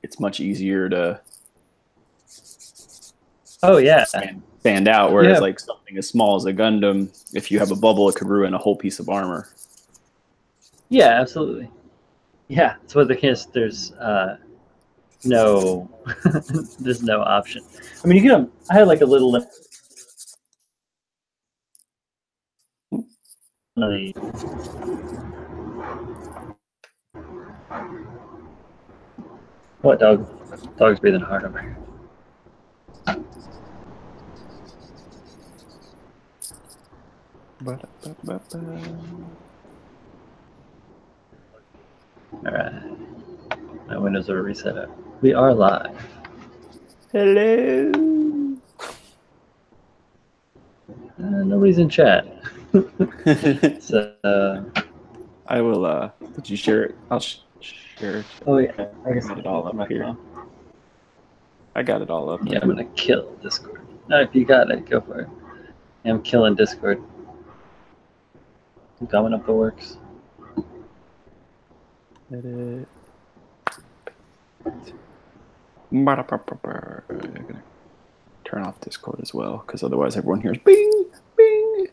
it's much easier to Oh yeah, stand out. Whereas yeah, like something as small as a Gundam, if you have a bubble, it could ruin a whole piece of armor. yeah, absolutely. Yeah, that's what the case. There's no, there's no option. I mean, you can. I had like a little. What dog? Dog's breathing hard over here. All right, my windows are reset up. We are live. Hello. Nobody's in chat. So, I will. Did you share it? I'll share it. oh yeah, I guess I got I'll it all do it from up my here. phone. I got it all up. Yeah, I'm gonna kill Discord. If you got it, go for it. I'm killing Discord. I'm gumming up the works. Edit. I'm gonna turn off Discord as well, because otherwise everyone hears bing, bing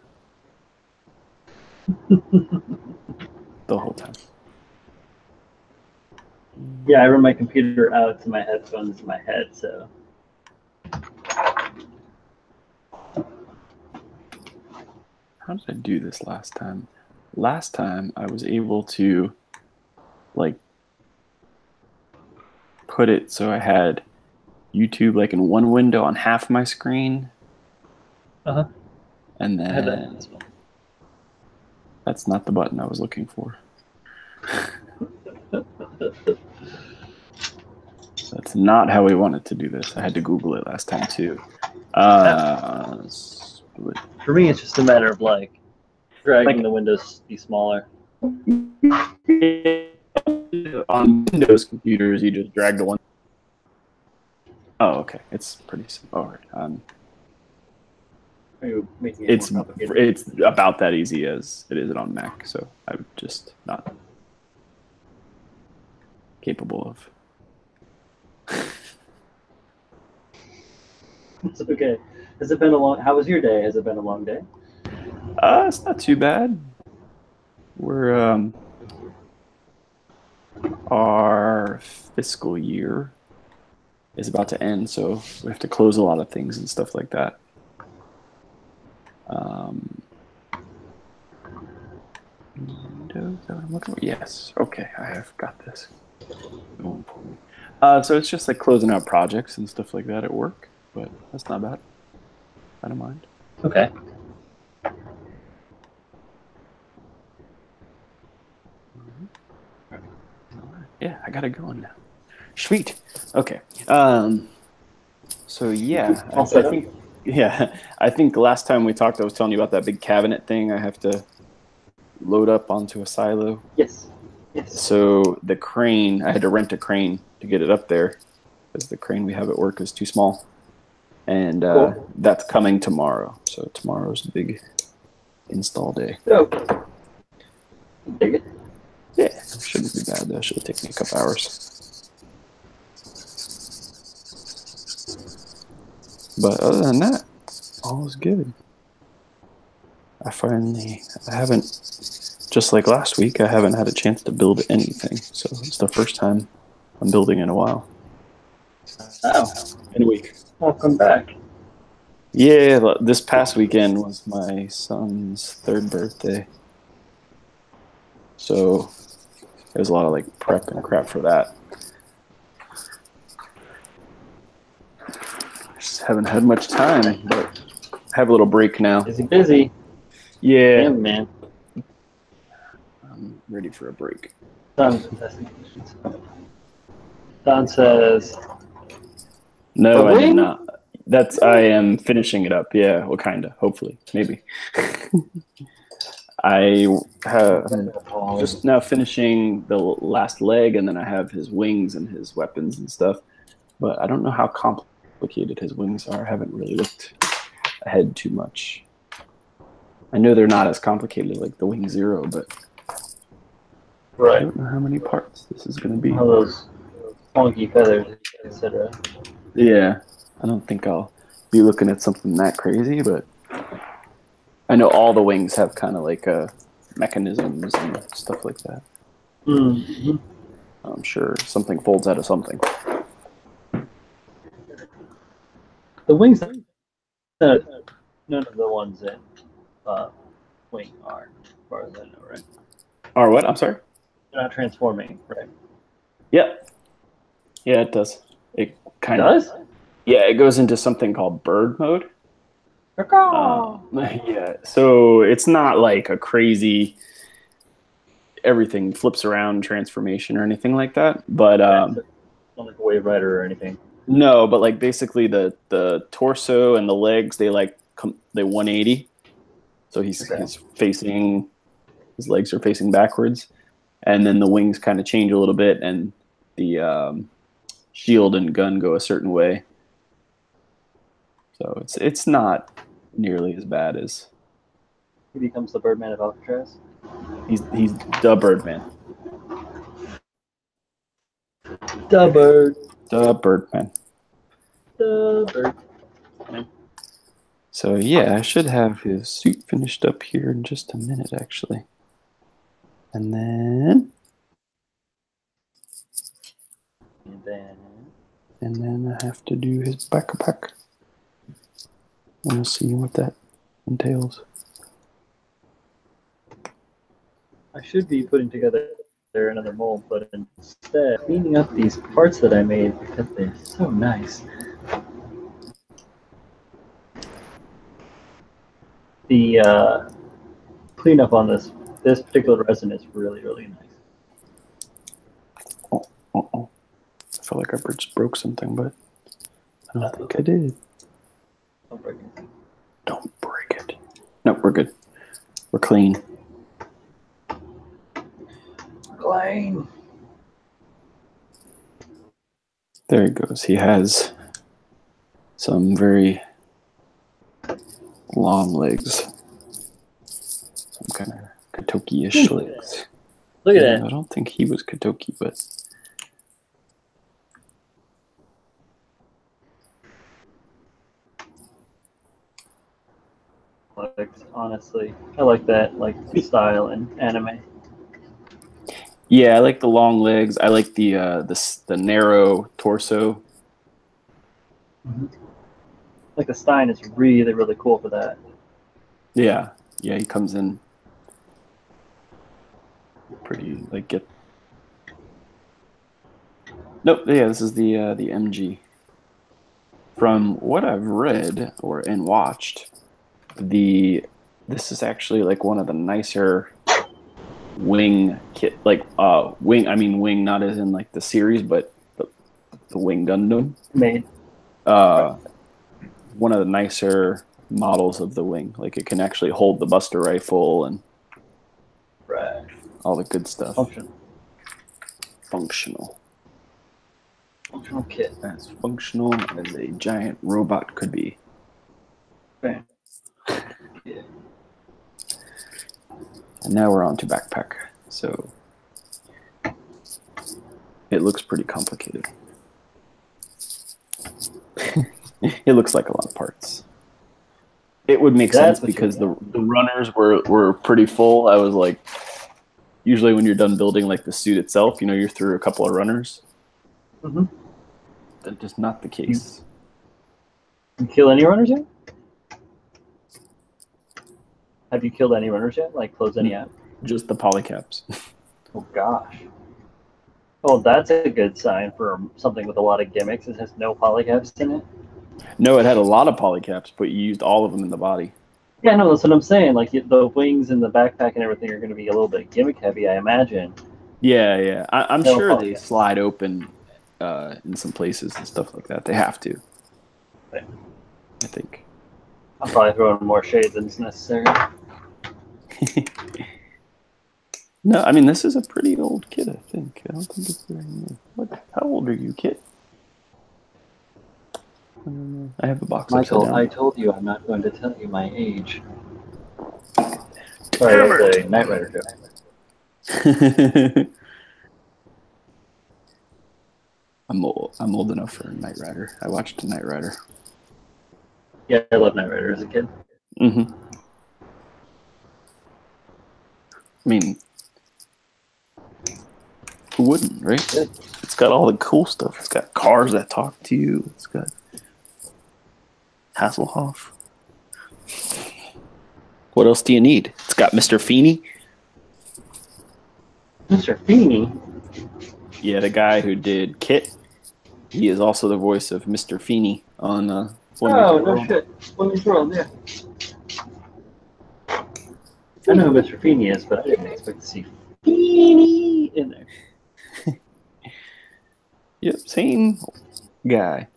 the whole time. Yeah, I run my computer out to my headphones in my head, so. How did I do this last time? Last time I was able to like put it so I had YouTube like in one window on half my screen. Uh-huh. And I had that then as well. that's not the button I was looking for. That's not how we wanted to do this. I had to Google it last time too. For me, it's just a matter of like dragging the windows to be smaller. On Windows computers, you just drag the one. Oh, okay. It's pretty simple. All right. It's about that easy as it is on Mac, so I'm just not capable of. It's okay. Has it been a long? How was your day? Has it been a long day? It's not too bad. We're our fiscal year is about to end, so we have to close a lot of things and stuff like that. Windows that I'm looking for? Yes. Okay, I have got this. So it's just like closing out projects and stuff like that at work, but that's not bad. I don't mind. Okay. Yeah, I got it going now. Sweet. Okay. So yeah, I think last time we talked, I was telling you about that big cabinet thing I have to load up onto a silo. Yes. Yes. So the crane, I had to rent a crane to get it up there because the crane we have at work is too small. And cool. That's coming tomorrow. So tomorrow's the big install day. Oh. Yeah, it shouldn't be bad though. It should take me a couple hours. But other than that, all is good. I haven't, just like last week, I haven't had a chance to build anything. So it's the first time I'm building in a while. Oh. In a week. Welcome back. Yeah, this past weekend was my son's 3rd birthday. So there's a lot of like prep and crap for that. Just haven't had much time, but I have a little break now. Busy. Yeah. Damn, man. I'm ready for a break. Don says. No, I did not. I am finishing it up. Yeah, well, kind of. Hopefully, maybe. I'm just now finishing the last leg, and then I have his wings and his weapons and stuff. But I don't know how complicated his wings are. I haven't really looked ahead too much. I know they're not as complicated like the Wing Zero, but right. I don't know how many parts this is going to be. Funky feathers, etc. Yeah, I don't think I'll be looking at something that crazy, but I know all the wings have kind of like mechanisms and stuff like that. Mm-hmm. I'm sure something folds out of something. The wings, none of the ones in Wing are, as far as I know, right? Or what? I'm sorry? They're not transforming, right? Yep. Yeah, it does. It kind of does? Yeah, it goes into something called bird mode. Uh, Yeah, so it's not like a crazy everything flips around transformation or anything like that. But not like a wave rider or anything. no, but like basically the torso and the legs they 180. So he's facing, his legs are facing backwards, and then the wings kind of change a little bit, and the shield and gun go a certain way. So it's not nearly as bad as He becomes the Birdman of Alcatraz. he's the Birdman. The bird. The Birdman. The bird. So yeah, I should have his suit finished up here in just a minute, actually. And then I have to do his backpack. We'll see what that entails. I should be putting together another mold, but instead cleaning up these parts that I made because they're so nice. The cleanup on this particular resin is really, really nice. Oh. I feel like I just broke something, but I don't think I did. Don't break it. Don't break it. No, we're good. We're clean. Clean. There he goes. He has some very long legs. Some kind of Katoki-ish legs. Look at that. I don't think he was Katoki, but honestly, I like that style in anime. yeah, I like the long legs. I like the narrow torso. Mm-hmm. Like the Stein is really, really cool for that. Yeah, he comes in pretty get. Nope, yeah, this is the MG. From what I've read and watched, this is actually like one of the nicer wing kit, wing not as in like the series, but the Wing Gundam made. One of the nicer models of the wing. Like it can actually hold the Buster rifle and all the good stuff. Functional kit. As functional as a giant robot could be. Bam. Yeah. And now we're on to backpack. So it looks pretty complicated. It looks like a lot of parts. It would make sense because the runners were pretty full. I was like, usually when you're done building like the suit itself, you're through a couple of runners. Mm-hmm. That's just not the case. You kill any runners yet? Have you killed any runners yet? Like closed any out? Just the polycaps. Oh gosh. Oh, that's a good sign for something with a lot of gimmicks. It has no polycaps in it. No, it had a lot of polycaps, but you used all of them in the body. Yeah, no, that's what I'm saying. Like the wings and the backpack and everything are going to be a little bit gimmick heavy, I imagine. Yeah. I'm sure they slide open in some places and stuff like that. They have to. Okay. I think. I'm probably throwing more shade than is necessary. No, I mean, this is a pretty old kit, I think. I don't think it's very new. How old are you, kit? I have a box. Michael, I told you I'm not going to tell you my age. Sorry, that's a Knight Rider joke. I'm old enough for Knight Rider. I watched Knight Rider. Yeah, I love Knight Rider as a kid. Mm-hmm. I mean, who wouldn't, right? It's got all the cool stuff. It's got cars that talk to you. It's got Hasselhoff. What else do you need? It's got Mr. Feeney. Mr. Feeney? Yeah, the guy who did Kit. He is also the voice of Mr. Feeney on Oh, no shit. Women's World, yeah. I know who Mr. Feeney is, but I didn't expect to see Feeney in there. Yep, same guy.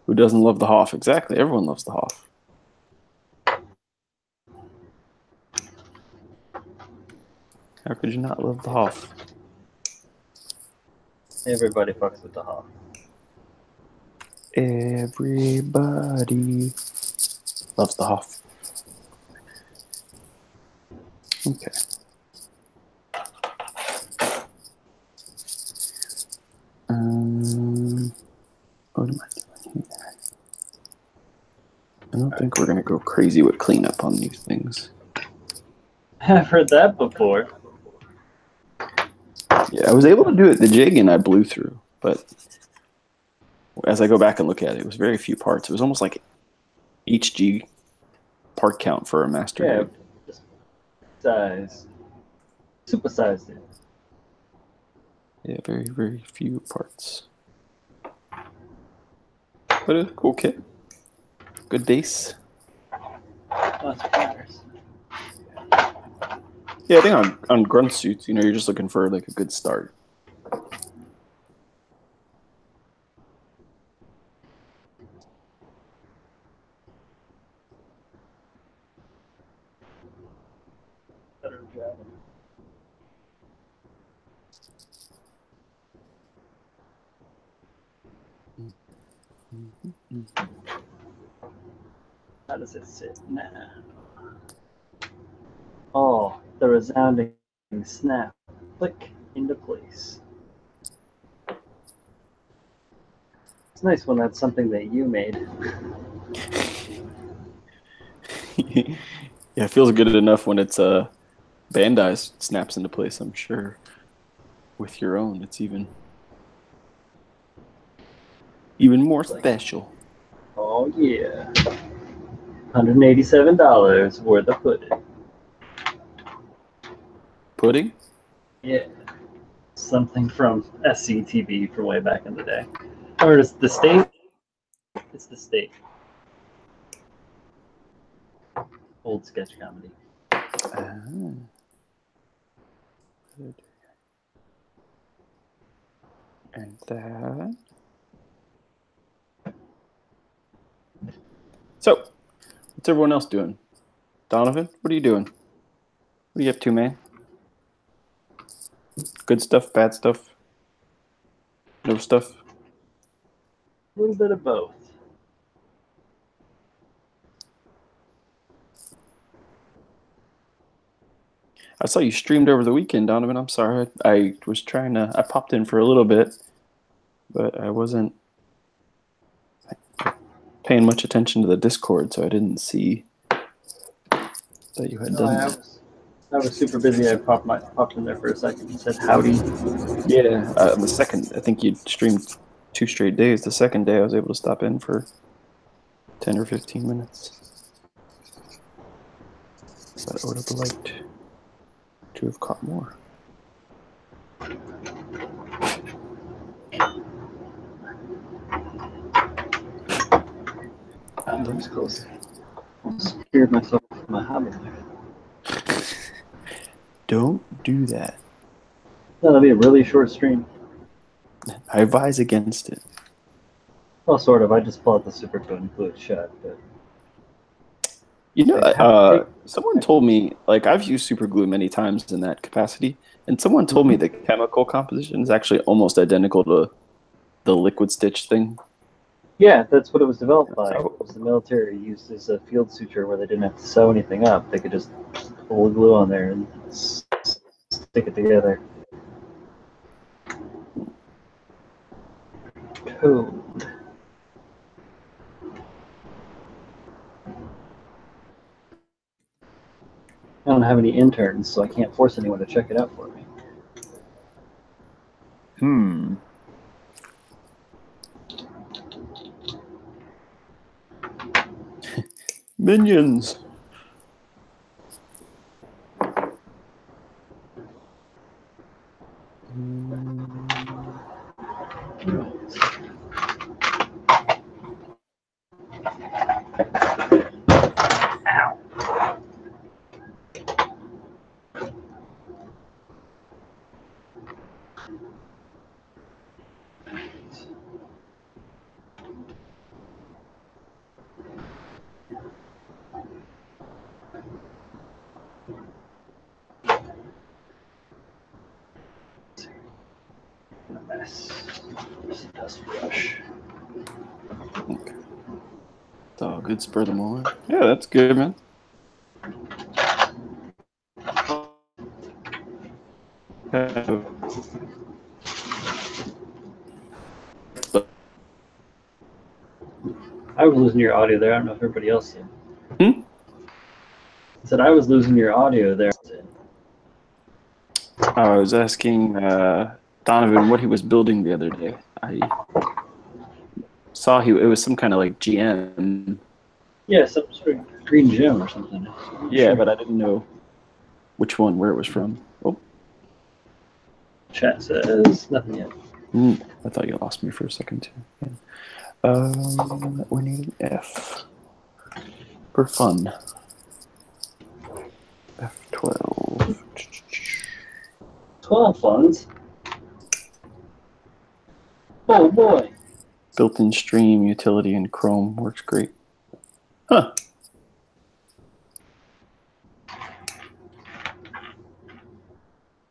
Who doesn't love the Hoff? Exactly, everyone loves the Hoff. How could you not love the Hoff? Everybody fucks with the Hoff. Everybody loves the Hoff. Okay. What am I doing here? I don't think we're going to go crazy with cleanup on these things. I've heard that before. Yeah, I was able to do it the jig and I blew through, but as I go back and look at it, it was very few parts. It was almost like each G part count for a master. Yeah, just size. Supersized it. Yeah, very, very few parts. But a cool kit. Good base. Lots of fires. Yeah, I think on grunt suits, you know, you're just looking for like a good start. How does it sit now? Oh, the resounding snap. Click into place. It's nice when that's something that you made. Yeah, it feels good enough when it's Bandai snaps into place, I'm sure. With your own, it's even more special. Oh yeah. $187 worth of pudding. Pudding? Yeah. Something from SCTV from way back in the day. Or is the state? It's the state. Old sketch comedy. Good. And that. So, what's everyone else doing? Donovan, what are you doing? What are you up to, man? Good stuff, bad stuff? No stuff? A little bit of both. I saw you streamed over the weekend, Donovan. I'm sorry. I was trying to... I popped in for a little bit, but I wasn't paying much attention to the Discord, so I didn't see that you had done that. I was super busy. I popped in there for a second and said howdy. Yeah, the second, I think you streamed 2 straight days. The second day I was able to stop in for 10 or 15 minutes. But I would have liked to have caught more. That was close. I scared myself with my hobby there. Don't do that. That'll be a really short stream. I advise against it. Well, sort of. I just pull out the super glue and glue it shut. But you know, someone told me, like, I've used super glue many times in that capacity, and someone told me the chemical composition is actually almost identical to the liquid stitch thing. Yeah, that's what it was developed by. It was the military used as a field suture where they didn't have to sew anything up. They could just pull the glue on there and stick it together. code. I don't have any interns, so I can't force anyone to check it out for me. Minions. Dust brush. Okay. It's all good. Spur them on. Yeah, that's good, man. I was losing your audio there. I don't know if everybody else did. I said I was losing your audio there. I was asking Donovan what he was building the other day. I saw it was some kind of like GM. Yeah, some sort of green gem or something. Yeah, sure. but I didn't know which one, where it was from. Oh. Chat says nothing yet. I thought you lost me for a second too. We need an F for fun. F12. 12 funds. Oh boy. Built-in stream utility in Chrome works great. Huh.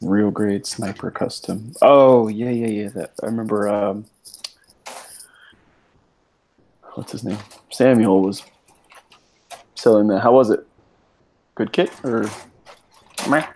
Real grade sniper custom. Oh yeah. That I remember. What's his name? Samuel was selling that. How was it? Good kit or meh?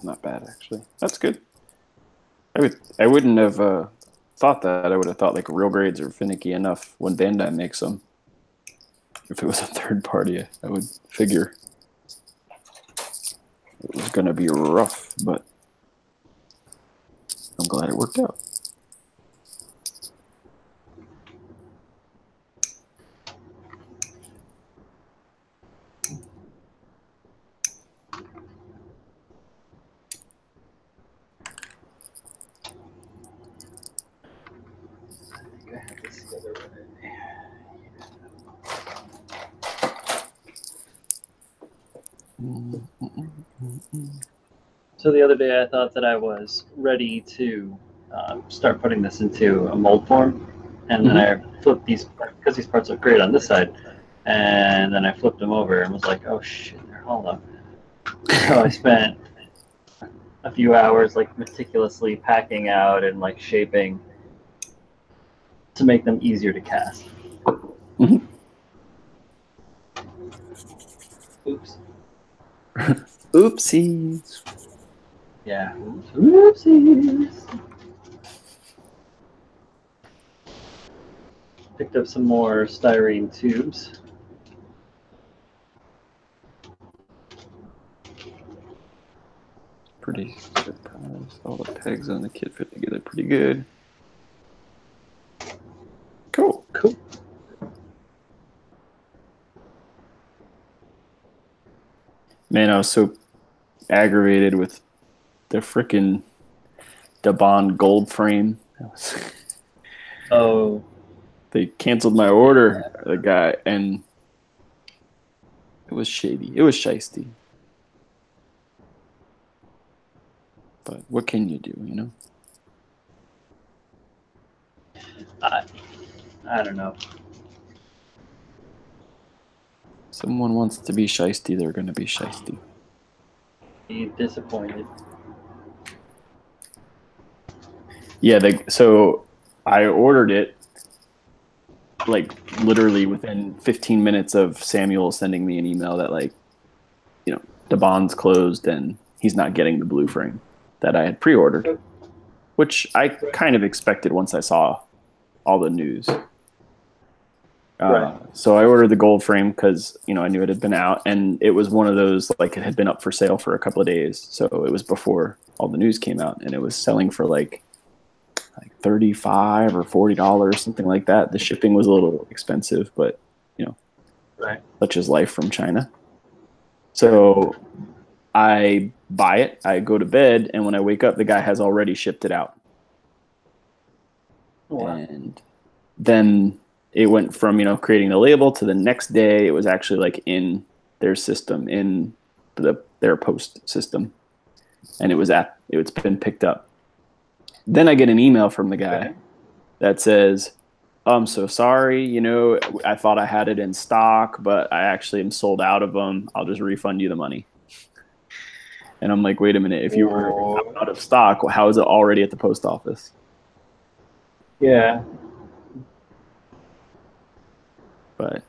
Not bad actually. That's good. I wouldn't have thought that. I would have thought like real grades are finicky enough when Bandai makes them. If it was a third party, I would figure it was going to be rough, but I'm glad it worked out. I have this together already. So the other day I thought that I was ready to start putting this into a mold form, and then I flipped these, because these parts look great on this side, and then I flipped them over and was like, oh shit, they're hollow. So I spent a few hours like meticulously packing out and like shaping to make them easier to cast. Oops. Oopsies. Yeah. Oopsies. Picked up some more styrene tubes. Pretty surprised. All the pegs on the kit fit together pretty good. Cool. Man, I was so aggravated with the frickin' Debon gold frame. Oh. They canceled my order, the guy, and it was shady. It was shisty. But what can you do, you know? I don't know. Someone wants to be shisty, they're going to be shisty. Be disappointed. Yeah, so I ordered it like literally within 15 minutes of Samuel sending me an email that like, the bond's closed and he's not getting the blue frame that I had pre-ordered, which I kind of expected once I saw all the news. Right. So I ordered the gold frame because I knew it had been out, and it was one of those like it had been up for sale for a couple of days. So it was before all the news came out, and it was selling for like $35 or $40, something like that. The shipping was a little expensive, but Right. such is life from China. So I buy it, I go to bed, and when I wake up, the guy has already shipped it out. Oh, wow. And then it went from creating the label to the next day it was actually like in their system, in their post system, and it's been picked up. Then I get an email from the guy that says, I'm so sorry, I thought I had it in stock, but I actually am sold out of them. I'll just refund you the money. And I'm like, wait a minute, if you were out of stock, how is it already at the post office? Yeah. But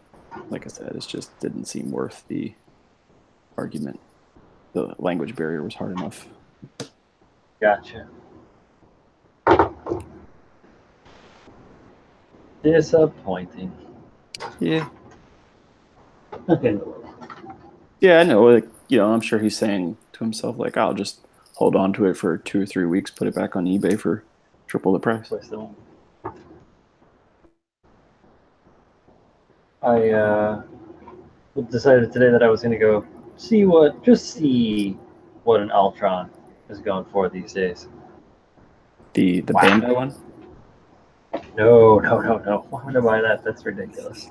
like I said, it just didn't seem worth the argument. The language barrier was hard enough. Gotcha. Disappointing. Yeah. Okay. Yeah, I know. Like, I'm sure he's saying to himself, like, I'll just hold on to it for 2 or 3 weeks, put it back on eBay for triple the price. I decided today that I was going to go see what an Ultron is going for these days. The Bandai one? No. Why would I buy that? That's ridiculous.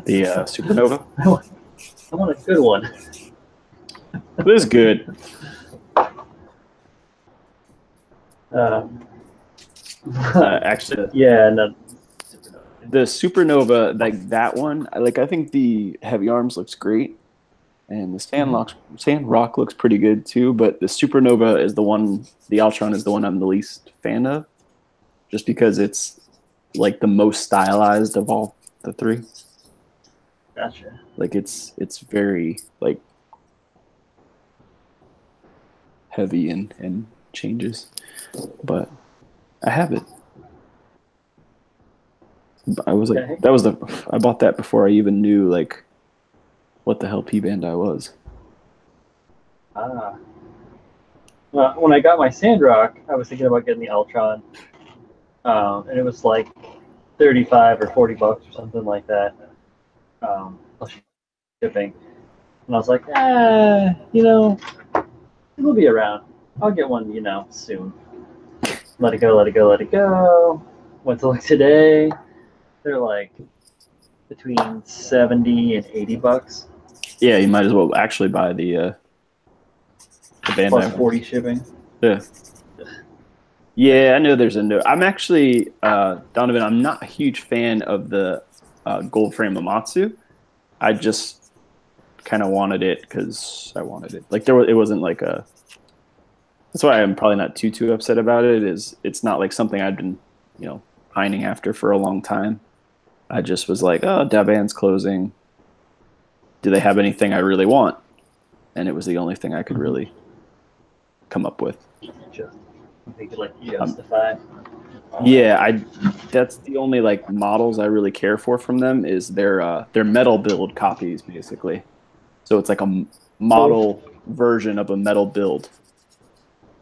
The Supernova? I want a good one. It is good. Actually, yeah, no. The Supernova, like that one, I think the Heavy Arms looks great, and the Sandrock looks pretty good too. But the Supernova is the one. The Ultron is the one I'm the least fan of, just because it's like the most stylized of all the three. Gotcha. Like it's very like heavy and changes, but I have it. I was like, I bought that before I even knew like what the hell P Bandai was. Well, when I got my Sandrock, I was thinking about getting the Ultron, and it was like 35 or 40 bucks or something like that, plus shipping. And I was like, it'll be around. I'll get one, soon. Let it go. Went to look today. They're like between 70 and 80 bucks. Yeah, you might as well actually buy the Bandai plus 40 shipping. Yeah. Yeah, I know there's a no. I'm actually Donovan. I'm not a huge fan of the gold frame Amatsu. I just kind of wanted it because I wanted it. Like it wasn't like a. That's why I'm probably not too upset about it. It's not like something I've been pining after for a long time. I just was like, oh, Daban's closing. Do they have anything I really want? And it was the only thing I could really come up with. Just justify. Yeah, that's the only like models I really care for from them is their metal build copies basically. So it's like a model version of a metal build.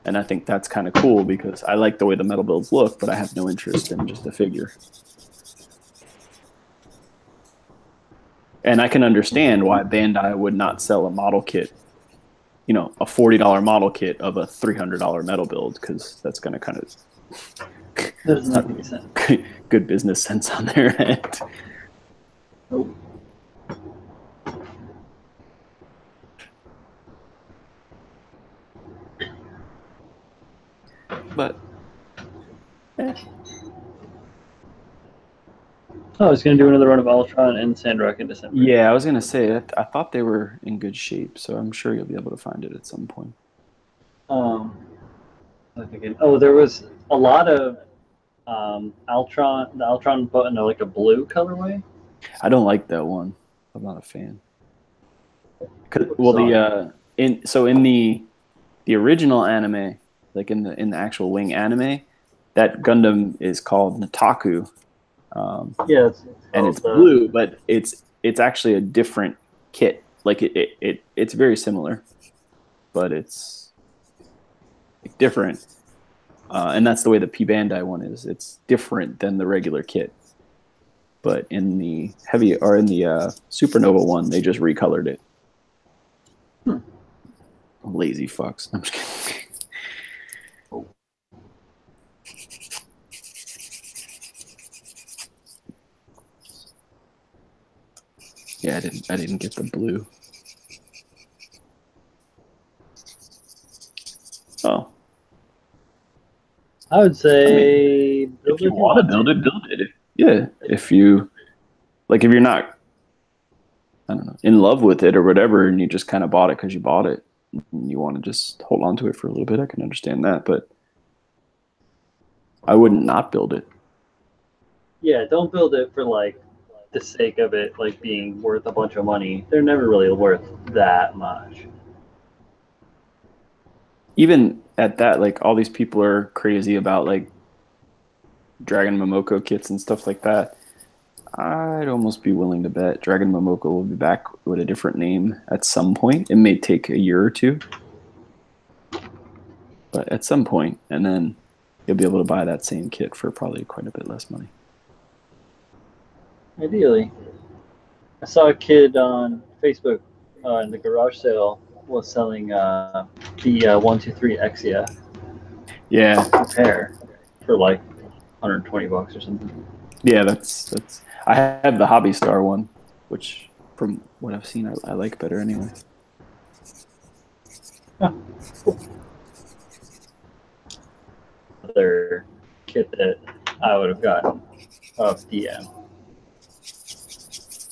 And I think that's kind of cool because I like the way the metal builds look, but I have no interest in just a figure. And I can understand why Bandai would not sell a model kit, a $40 model kit of a $300 metal build, because that's going to kind of there's not sense. Good business sense on their end. Nope. But Oh, I was going to do another run of Ultron and Sandrock in December. Yeah, I was gonna say I thought they were in good shape, so I'm sure you'll be able to find it at some point. I'm thinking, oh, there was a lot of Ultron, the Ultron button, like a blue colorway. I don't like that one. I'm not a fan. Well, in the original anime, like in the actual Wing anime, that Gundam is called Nataku. Yeah, and it's blue, but it's actually a different kit. Like it's very similar, but it's different. And that's the way the P Bandai one is. It's different than the regular kit. But in the Supernova one, they just recolored it. Lazy fucks. I'm just kidding. Yeah, I didn't get the blue. Oh. I would say if you want to build it. Yeah, if you're not, I don't know, in love with it or whatever, and you just kind of bought it because you bought it, and you want to just hold on to it for a little bit, I can understand that, but I wouldn't not build it. Yeah, don't build it for like the sake of it like being worth a bunch of money. They're never really worth that much. Even at that, like all these people are crazy about like Dragon Momoko kits and stuff like that. I'd almost be willing to bet Dragon Momoko will be back with a different name at some point. It may take a year or two, but at some point, and then you'll be able to buy that same kit for probably quite a bit less money. Ideally. I saw a kid on Facebook in the garage sale was selling the 123 Exia. Yeah, pair for like $120 or something. Yeah, that's. I have the Hobby Star one, which from what I've seen, I like better anyway. Huh. Cool. Other kit that I would have gotten of DM.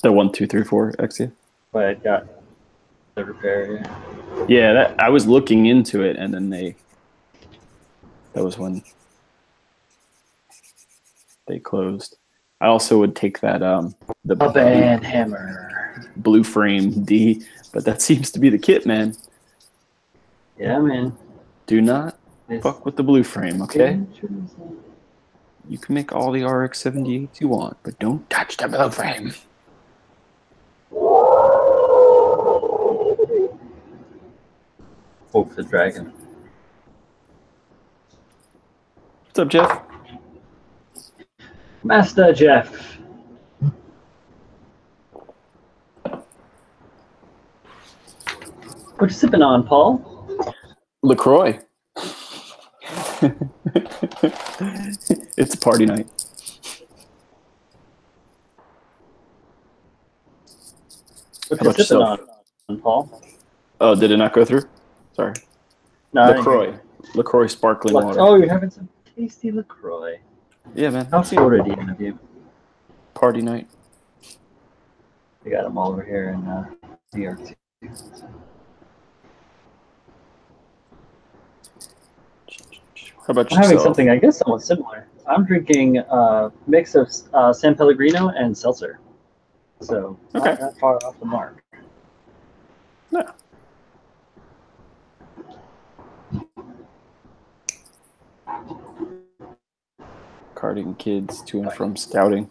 The 1, 2, 3, 4 Exia. But I got the repair. Yeah, I was looking into it, and then that was when they closed. I also would take that the band hammer blue frame D, but that seems to be the kit, man. Yeah, man. Do not fuck with the blue frame, okay? You can make all the RX-78s you want, but don't touch the blue frame. Hope the dragon. What's up, Jeff? Master Jeff. What you sipping on, Paul? LaCroix. It's party night. What you sipping on, Paul? Oh, did it not go through? Sorry. No, LaCroix sparkling water. Oh, you're having some tasty LaCroix. Yeah, man. How sorted of you? Party night. We got them all over here in New York too. How about yourself? I'm having something, I guess, somewhat similar. I'm drinking a mix of San Pellegrino and seltzer. So, not that far off the mark. Yeah. Carting kids to and from scouting.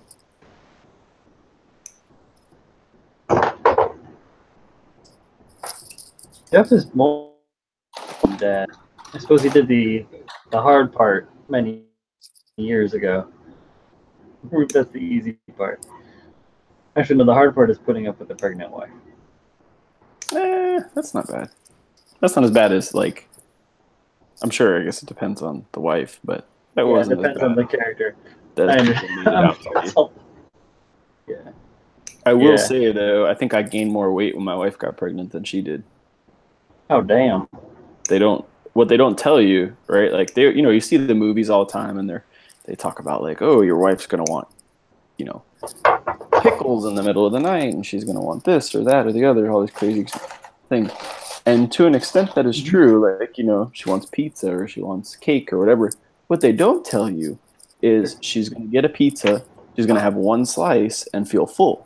Jeff is more dad. I suppose he did the hard part many years ago. That's the easy part. Actually, no, the hard part is putting up with a pregnant wife. That's not bad. That's not as bad as, like, I'm sure, I guess it depends on the wife, but that wasn't depends on the character. I understand. Yeah. I will say, though, I think I gained more weight when my wife got pregnant than she did. Oh, damn. What they don't tell you, right? Like, you see the movies all the time, and they talk about, like, oh, your wife's going to want you know, pickles in the middle of the night, and she's going to want this or that or the other, all these crazy things. And to an extent, that is true. Like, you know, she wants pizza or she wants cake or whatever. What they don't tell you is she's going to get a pizza, she's going to have one slice and feel full.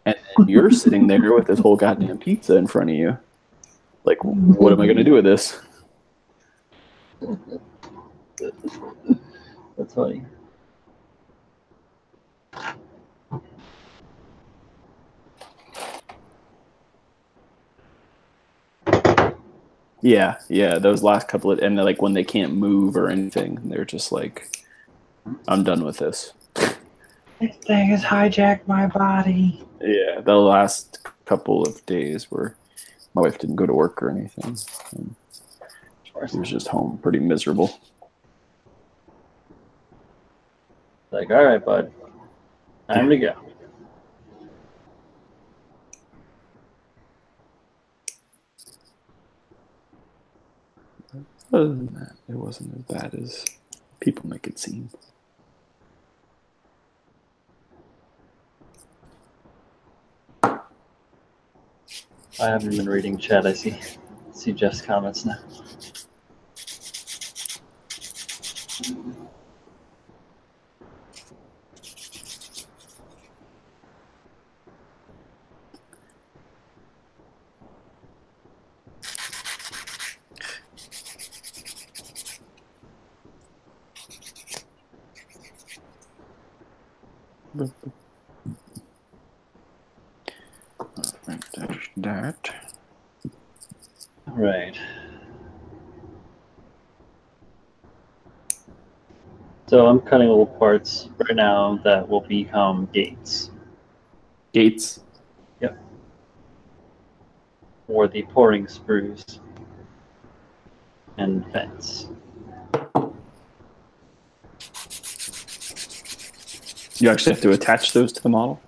And you're sitting there with this whole goddamn pizza in front of you. Like, what am I going to do with this? That's funny. Yeah, those last couple of, and like when they can't move or anything, they're just like, I'm done with this. This thing has hijacked my body. Yeah, the last couple of days where my wife didn't go to work or anything. She was just home pretty miserable. Like, all right, bud, time to go. Other than that, it wasn't as bad as people make it seem. I haven't been reading chat. I see Jeff's comments now. That. Right. So I'm cutting little parts right now that will become gates. Gates? Yep. For the pouring sprues and vents. You actually have to attach those to the model?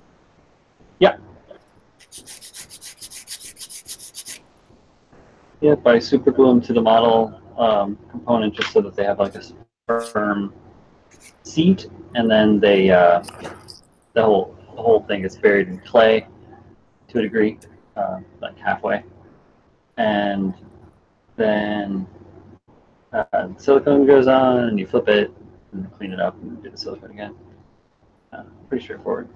Yeah. Yep, I super glue them to the model component just so that they have like a firm seat, and then they the whole thing is buried in clay to a degree, like halfway, and then silicone goes on, and you flip it and clean it up and do the silicone again. Pretty straightforward.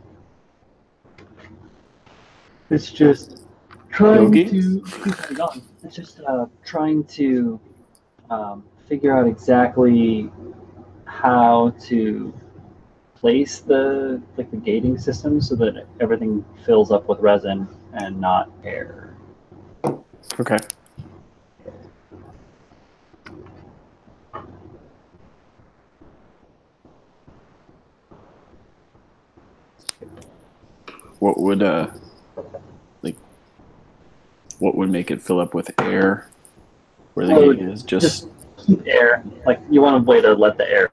It's just trying to keep going. It's just trying to figure out exactly how to place the gating system so that everything fills up with resin and not air. Okay. What would what would make it fill up with air? Where the gate is just keep air. Like, you want a way to let the air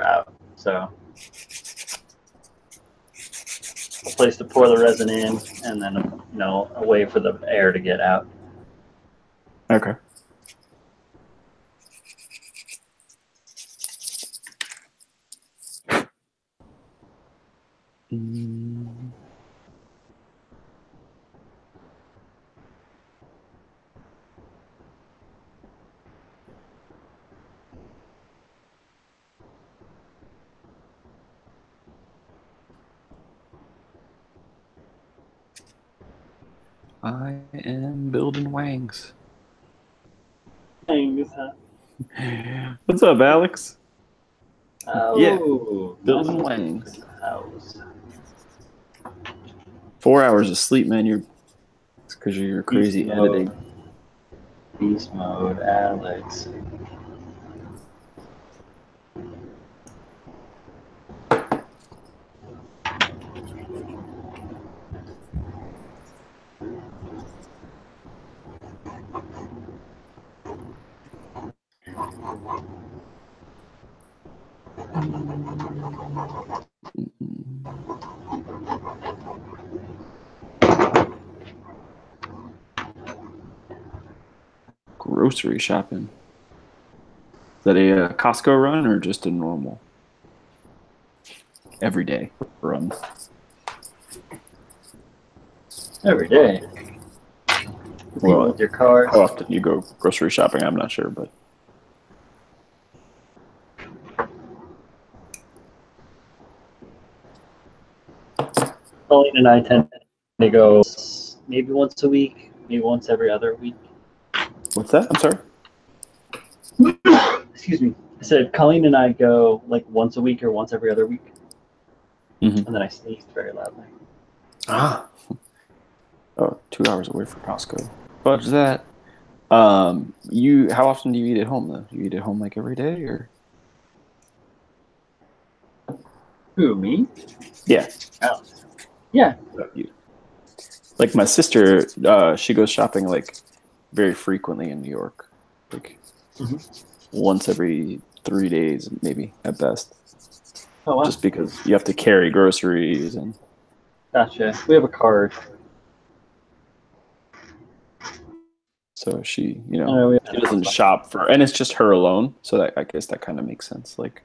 out. So a place to pour the resin in, and then a way for the air to get out. Okay. I am building wangs. Wangs, huh? What's up, Alex? Oh, yeah, building wangs. House. 4 hours of sleep, man. It's because of your crazy Beast editing. Beast mode, Alex. Grocery shopping. Is that a Costco run or just a normal? every day run. Every day. Well, with your cars. how often you go grocery shopping, I'm not sure, but Colleen and I tend to go maybe once a week, maybe once every other week. what's that? I'm sorry. Excuse me. I said Colleen and I go like once a week or once every other week. Mm-hmm. And then I sneezed very loudly. Ah. Oh, 2 hours away from Costco. Fudge that. How often do you eat at home though? Do you eat at home like every day or? Who, me? Yeah. Alex. Yeah. Like my sister, she goes shopping like very frequently in New York, like once every 3 days, maybe at best. Oh, wow. Just because you have to carry groceries and. Gotcha. We have a card. So she, she doesn't Stuff. shop for, and it's just her alone. So that I guess that kind of makes sense. Like,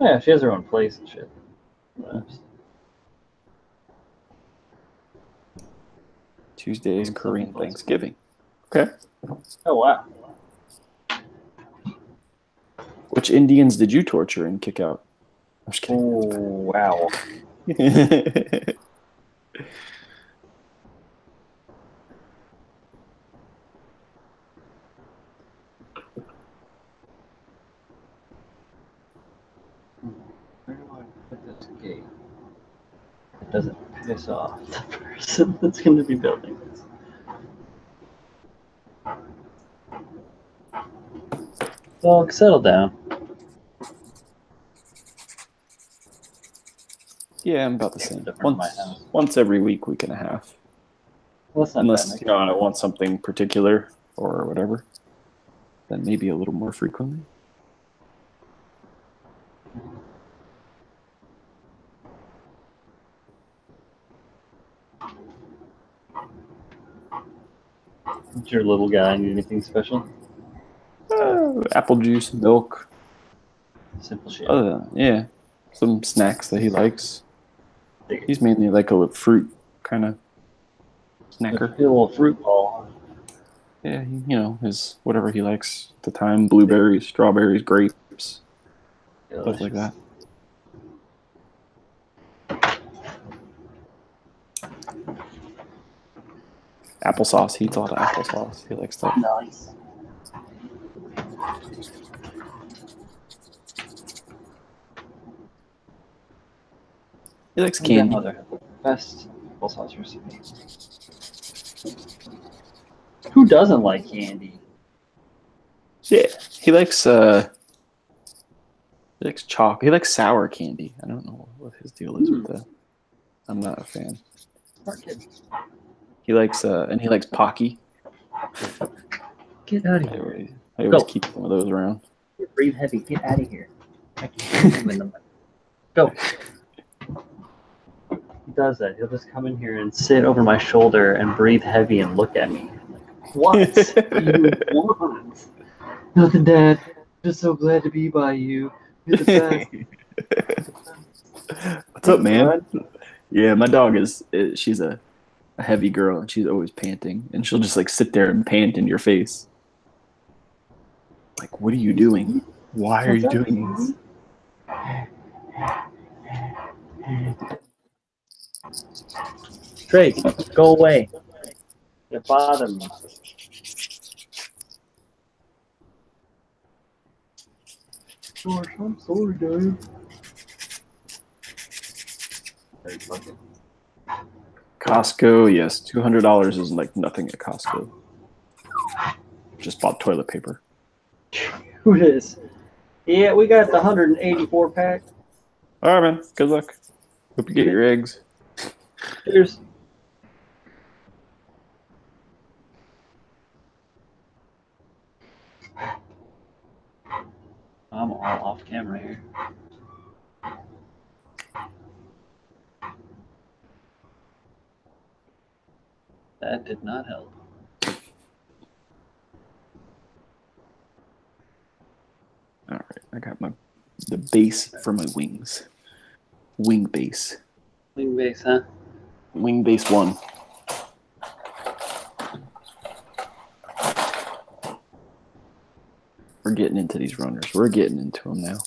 Yeah, she has her own place and shit. Tuesday is Korean Thanksgiving. Okay. Oh, wow. Which Indians did you torture and kick out? I'm just kidding. Oh, wow. Where do I put this gate? It doesn't piss off the person that's going to be building this. Dog, settle down. Yeah, I'm about the same. Different in my house. Once every week and a half. Well, that's not Unless, bad. I want something particular or whatever. Then maybe a little more frequently. Does your little guy need anything special? Apple juice, milk. Simple shit. Yeah. Some snacks that he likes. He's mainly like a fruit kind of snacker. A little fruit ball. Yeah, his whatever he likes at the time: blueberries, strawberries, grapes, stuff like that. Applesauce. He eats a lot of applesauce. He likes that. Nice. He likes candy. Best applesauce recipe. Who doesn't like candy? Yeah, he likes chalk. He likes sour candy. I don't know what his deal is with that. I'm not a fan. Smart kid. He likes and he likes Pocky. Get out of here. I always keep one of those around. Breathe heavy. Get out of here. I can't move in them. Go. He does that. He'll just come in here and sit over my shoulder and breathe heavy and look at me. Like, what do you want? Nothing, Dad. Just so glad to be by you. You're the best. What's up, man? Yeah, my dog she's a heavy girl and she's always panting and she'll just like sit there and pant in your face. Like, what are you doing? Why are you doing this? Drake, go away. You bother me. George, I'm sorry, Dad. Costco, yes. $200 is like nothing at Costco. Just bought toilet paper. Who is? Yeah, we got the 184 pack. All right, man. Good luck. Hope you get your eggs. Cheers. I'm all off camera here. That did not help. All right, I got my the base for my wings. Wing base. Wing base, huh? Wing base 1. We're getting into these runners. We're getting into them now.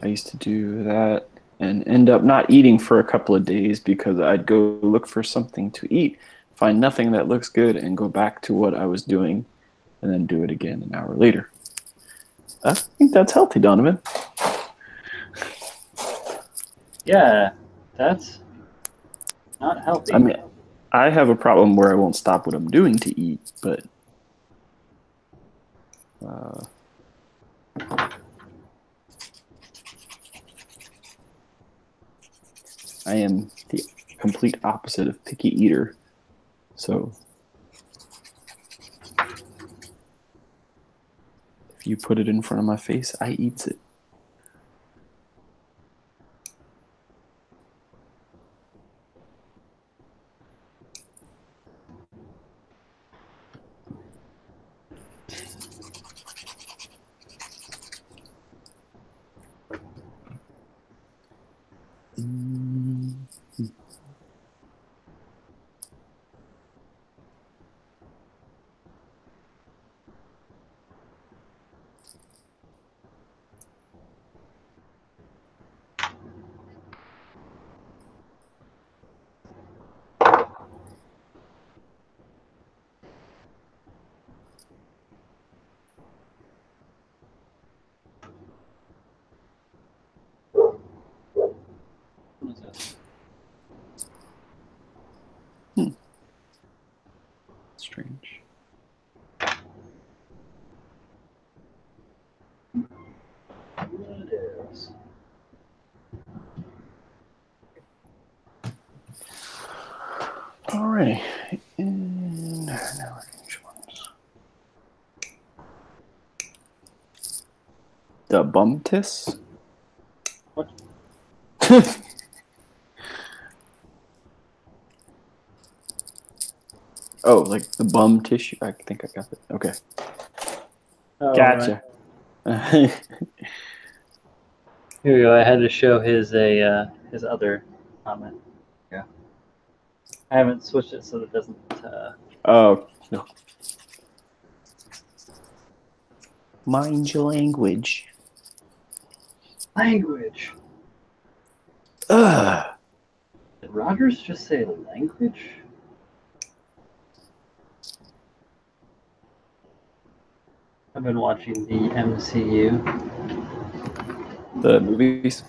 I used to do that and end up not eating for a couple of days because I'd go look for something to eat, find nothing that looks good, and go back to what I was doing and then do it again an hour later. I think that's healthy, Donovan. Yeah, that's not healthy. I mean, I have a problem where I won't stop what I'm doing to eat, but I am the complete opposite of picky eater. So if you put it in front of my face, I eats it. What is this? Strange. What is? All right. And now which ones? The bumtis? What? Oh, like the bum tissue. I think I got it. Okay. Oh, Gotcha. Right. Here we go. I had to show his other comment. Yeah. I haven't switched it so that it doesn't. Oh, no. Mind your language. Language. Ugh. Did Rogers just say language? I've been watching the MCU. The movies?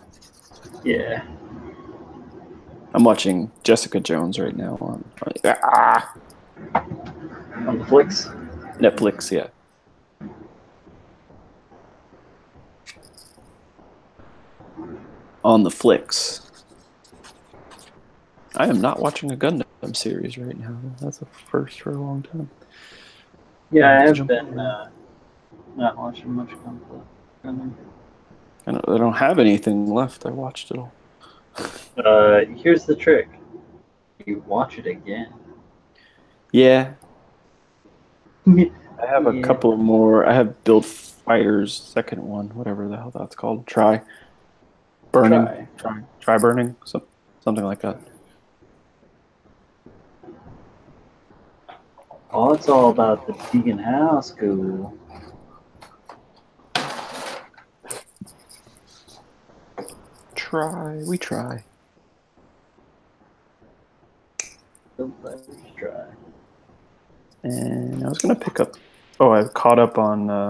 Yeah. I'm watching Jessica Jones right now on On the flicks? Netflix, yeah. On the flicks. I am not watching a Gundam series right now. That's a first for a long time. Yeah, I have been not watching much Gundam. I don't have anything left. I watched it all. Here's the trick. You watch it again. Yeah. I have a couple more. I have Build Fighters second one, whatever the hell that's called. Try Burning. Try Burning. Something like that. Oh, it's all about the vegan house school. We try. Try. And I was gonna pick up. Oh, I caught up on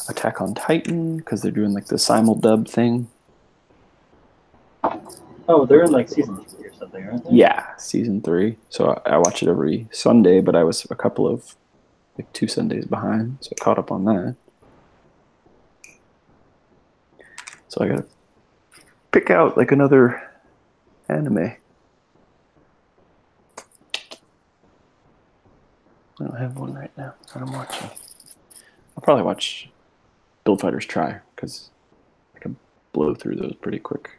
Attack on Titan because they're doing like the simuldub thing. Oh, they're in like season 3 or something, aren't they? Yeah, season 3. So I watch it every Sunday, but I was a couple of like 2 Sundays behind, so I caught up on that. So I gotta pick out like another anime. I don't have one right now that I'm watching. I'll probably watch Build Fighters Try because I can blow through those pretty quick.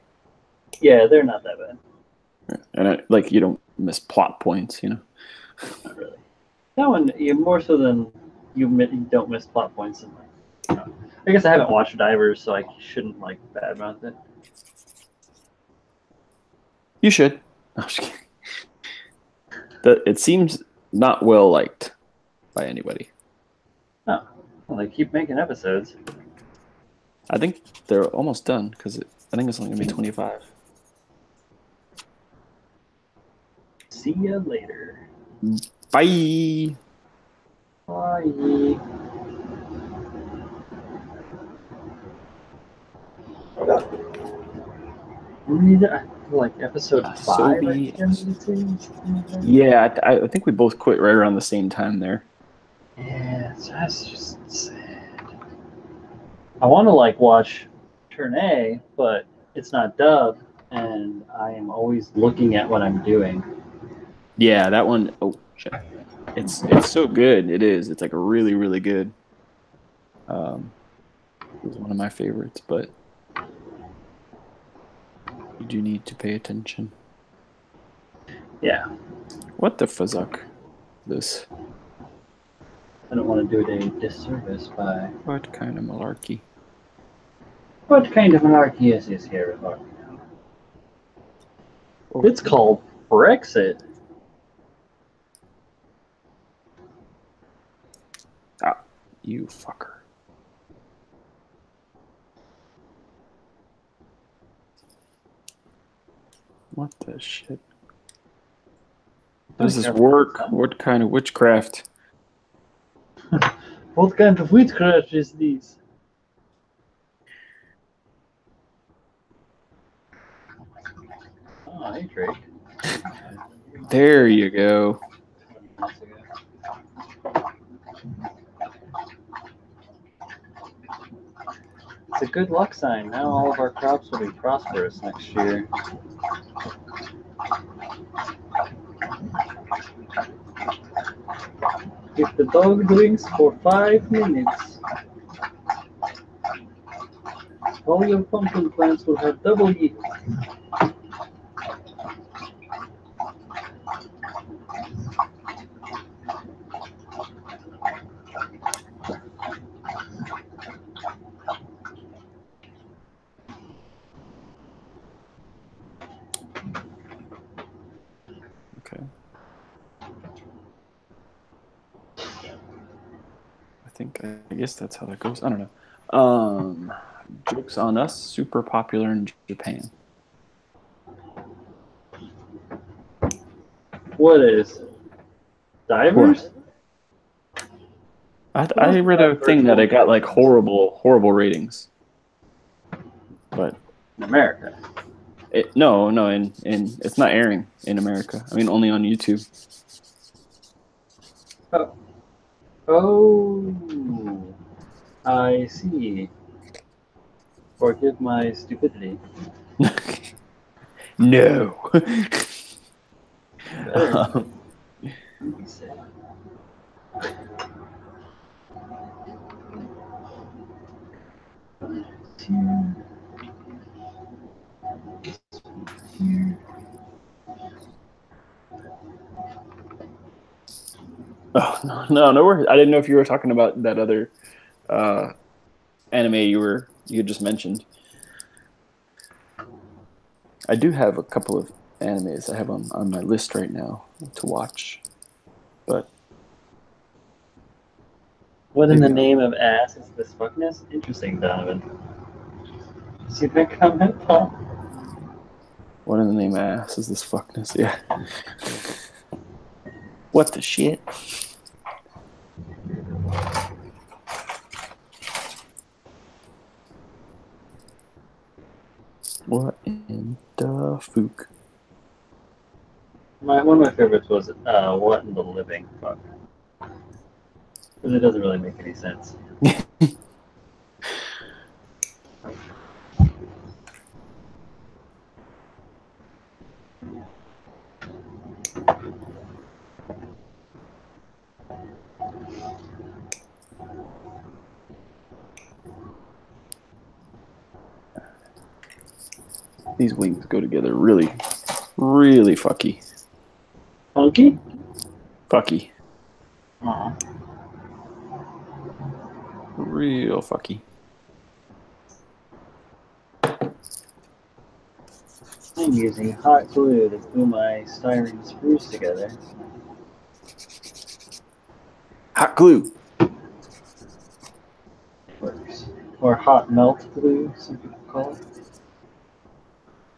Yeah, they're not that bad. And like you don't miss plot points, you know. Not really. That one, more so than you don't miss plot points. And I guess I haven't watched Divers, so I shouldn't like badmouth it. You should. No, I'm just kidding. It seems not well liked by anybody. Oh, well, they keep making episodes. I think they're almost done because I think it's only gonna be 25. See ya later. Bye. Bye. Like episode 5. Yeah, I think we both quit right around the same time there. Yeah, that's just sad. I want to like watch Turn A, but it's not dubbed, and I am always looking at what I'm doing. Yeah, that one. Oh shit! It's so good. It is. It's like really really good. It was one of my favorites, but you do need to pay attention. Yeah. What the fuck? This. I don't want to do it a disservice by. What kind of malarkey? What kind of malarkey is this here? Oh. It's called Brexit. Ah, you fucker. What the shit? Does this work? What kind of witchcraft? What kind of witchcraft is this? Oh, hey, Drake. There you go. It's a good luck sign. Now all of our crops will be prosperous next year. If the dog drinks for 5 minutes, all your pumpkin plants will have double yield. Okay. I guess that's how that goes. I don't know. Jokes on Us, super popular in Japan. What is? Divers? I read a thing that it got like horrible ratings. But in America. No, in it's not airing in America. I mean, only on YouTube. Oh, I see. Forgive my stupidity. No. Oh no worries. I didn't know if you were talking about that other anime you just mentioned. I do have a couple of animes I have on my list right now to watch, but what in the name of ass is this fuckness? Interesting, Donovan. See that comment, Paul? What in the name of ass is this fuckness? Yeah. What the shit? What in the fook? One of my favorites was What in the Living Fuck. Because it doesn't really make any sense. These wings go together really Really fucky. Funky? Fucky. Aw. Real fucky. I'm using hot glue to glue my styrene screws together. Hot glue. Works. Or hot melt glue, some people call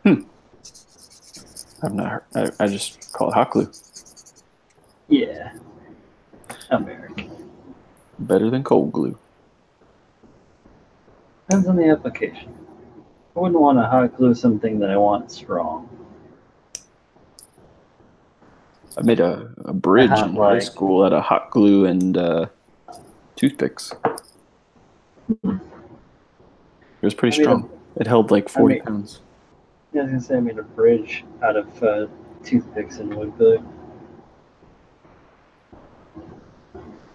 it. I've not heard. I just call it hot glue. Yeah. American. Better than cold glue. Depends on the application. I wouldn't want to hot glue something that I want strong. I made a bridge in high Like, school out of hot glue and toothpicks. It was pretty strong. It held like 40 pounds. I was going to say I made a bridge out of toothpicks and wood glue.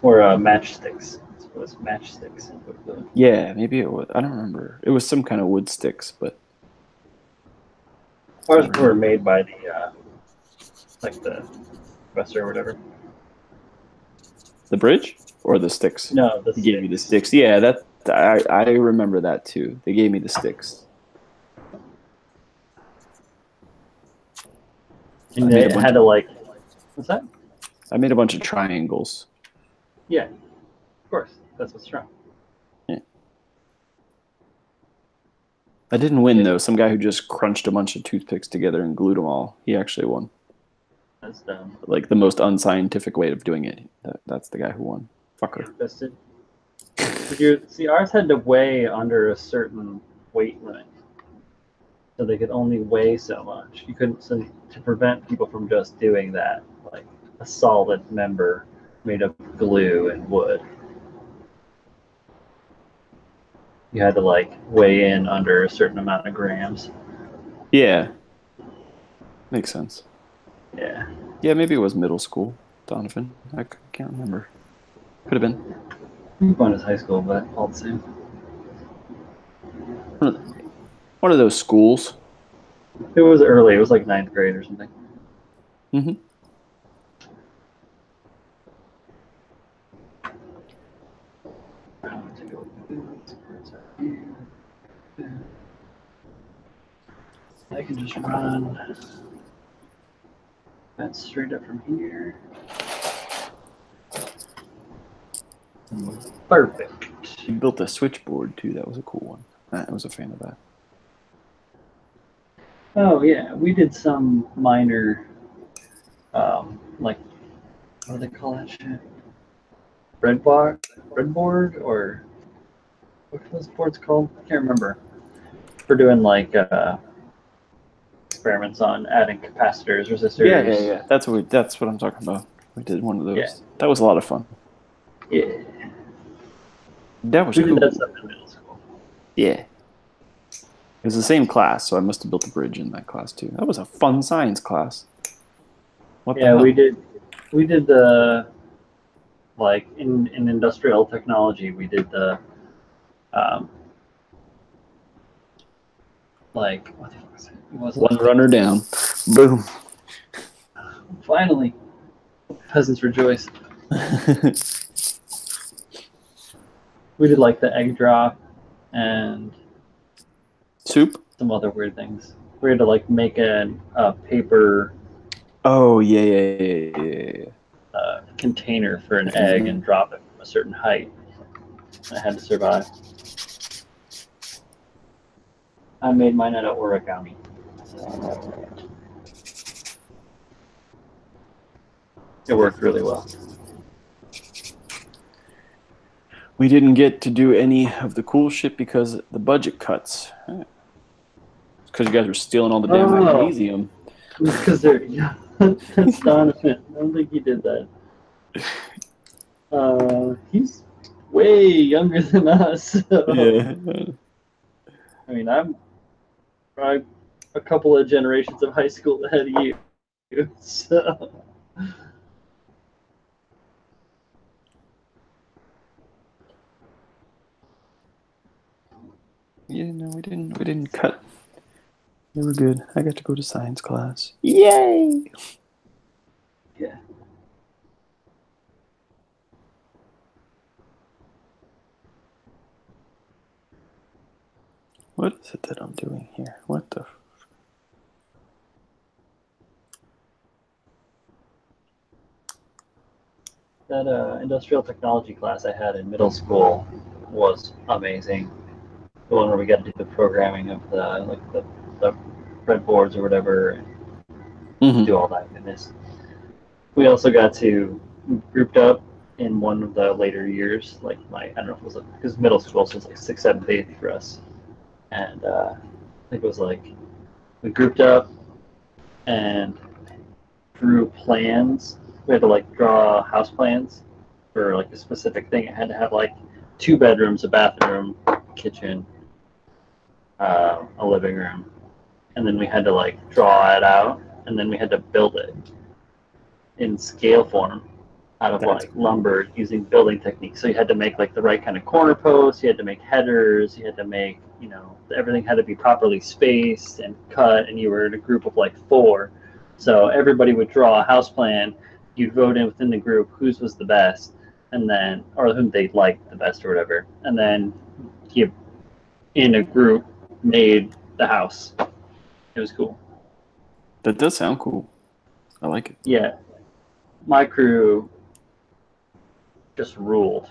Or matchsticks. It was matchsticks and wood glue. Yeah, maybe it was. I don't remember. It was some kind of wood sticks, but Ours were made by the professor or whatever. The bridge or the sticks? No, the They gave me the sticks. Yeah, that I remember that too. They gave me the sticks. And they had to like, what's that? I made a bunch of triangles. Yeah, of course. That's what's strong. Yeah. I didn't win though. Some guy who just crunched a bunch of toothpicks together and glued them all. He actually won. That's dumb. Like the most unscientific way of doing it. That's the guy who won. Fucker. See, ours had to weigh under a certain weight limit. So they could only weigh so much. You couldn't, so to prevent people from just doing that, like a solid member made of glue and wood. You had to like weigh in under a certain amount of grams. Yeah. Makes sense. Yeah. Yeah, maybe it was middle school, Donovan. I can't remember. Could have been. One is high school, but all the same. One of those schools. It was early. It was like 9th grade or something. Mm-hmm. I can just run that straight up from here. Perfect. You built a switchboard too. That was a cool one. I was a fan of that. Oh yeah, we did some minor, like, what do they call that shit? Breadboard, or what are those boards called? I can't remember. We're doing like experiments on adding capacitors, resistors. Yeah. That's what I'm talking about. We did one of those. Yeah. That was a lot of fun. Yeah. That was We cool. did that stuff in middle school. Yeah. It was the same class, so I must have built a bridge in that class too. That was a fun science class. What the hell? We did the, like, in industrial technology, we did the, like, what the fuck was it? It was One runner down. Boom. Finally. Peasants rejoice. We did like the egg drop and Soup? some other weird things. We had to like make a paper Oh, yeah. container for an egg and drop it from a certain height. I had to survive. I made mine out of origami. It worked really well. We didn't get to do any of the cool shit because the budget cuts. Because you guys were stealing all the damn magnesium. It's because they're, yeah, that's Donovan. I don't think he did that. He's way younger than us. So. Yeah. I mean, I'm a couple of generations of high school ahead of you. So. Yeah, no, we didn't cut They were good. I got to go to science class. Yay! Yeah. What is it that I'm doing here? What the? That industrial technology class I had in middle school was amazing. The one where we got to do the programming of the breadboards or whatever, and do all that goodness. We also got to grouped up in one of the later years, like I don't know if it was because middle school, so it's like 6th, 7th, 8th for us, and I think it was like we grouped up and drew plans. We had to like draw house plans for like a specific thing. It had to have like 2 bedrooms, a bathroom, kitchen, a living room, and then we had to like draw it out, and then we had to build it in scale form out of like lumber using building techniques. So you had to make like the right kind of corner posts, you had to make headers, you had to make, everything had to be properly spaced and cut, and you were in a group of like 4. So everybody would draw a house plan, you'd vote in within the group whose was the best, and then, or whom they liked the best or whatever, and then you, in a group, made the house. It was cool. That does sound cool. I like it. Yeah. My crew just ruled.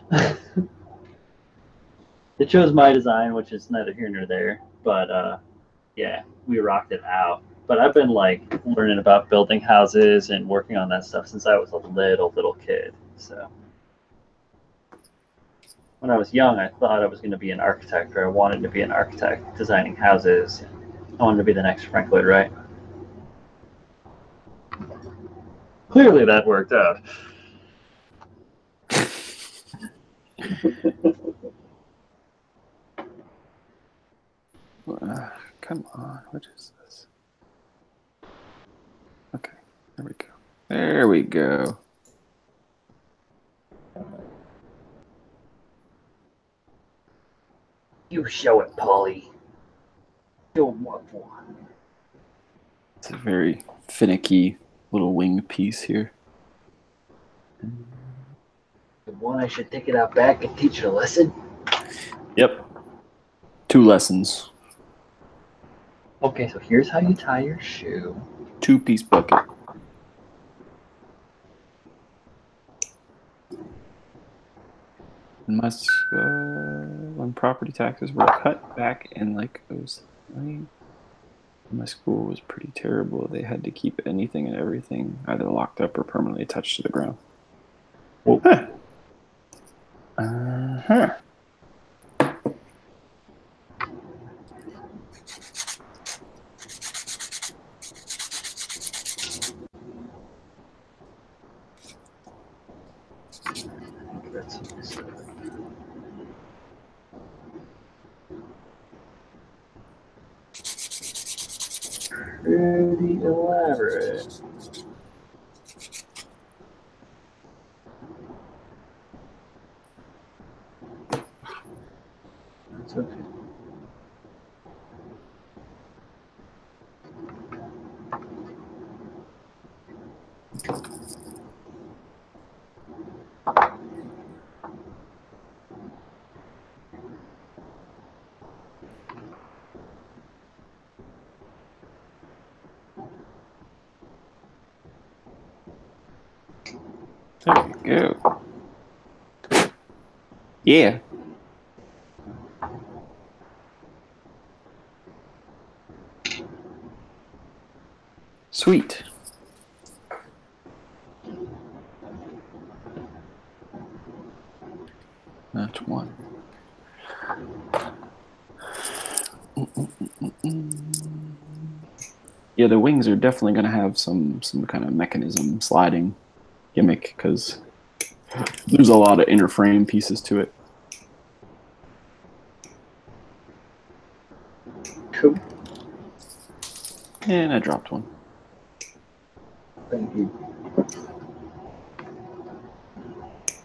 They chose my design, which is neither here nor there, but yeah, we rocked it out. But I've been like learning about building houses and working on that stuff since I was a little kid. So when I was young, I thought I was going to be an architect, or I wanted to be an architect designing houses. I wanted to be the next Frank Lloyd Wright. Clearly that worked out. Come on, what is this? Okay, there we go. There we go. You show it, Polly. Show him what for. It's a very finicky little wing piece here. The one I should take it out back and teach it a lesson? Yep. 2 lessons. Okay, so here's how you tie your shoe. 2-piece bucket. Unless when property taxes were cut back in like 2009, my school was pretty terrible. They had to keep anything and everything either locked up or permanently attached to the ground. Huh. Uh-huh. Pretty elaborate. That's okay. There we go. Yeah. Sweet. That's 1. Yeah, the wings are definitely going to have some kind of mechanism sliding gimmick because there's a lot of inner frame pieces to it. Cool. And I dropped 1. Thank you.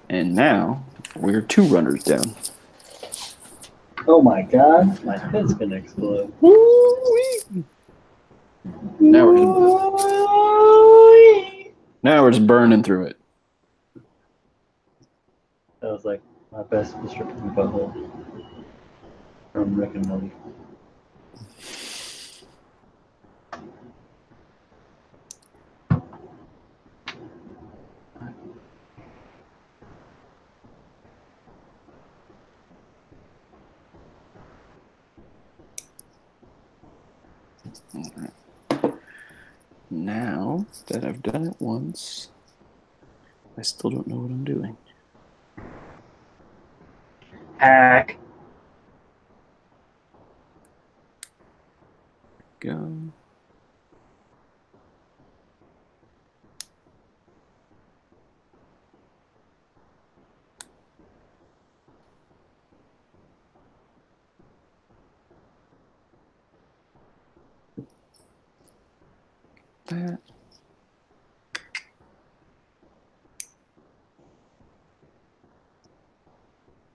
And now we're 2 runners down. Oh my god, my head's gonna explode. Woo-wee. Now we're just burning through it. That was like my best description of butthole from Rick and Morty. All right. Now that I've done it once, I still don't know what I'm doing. Hack. Go. That.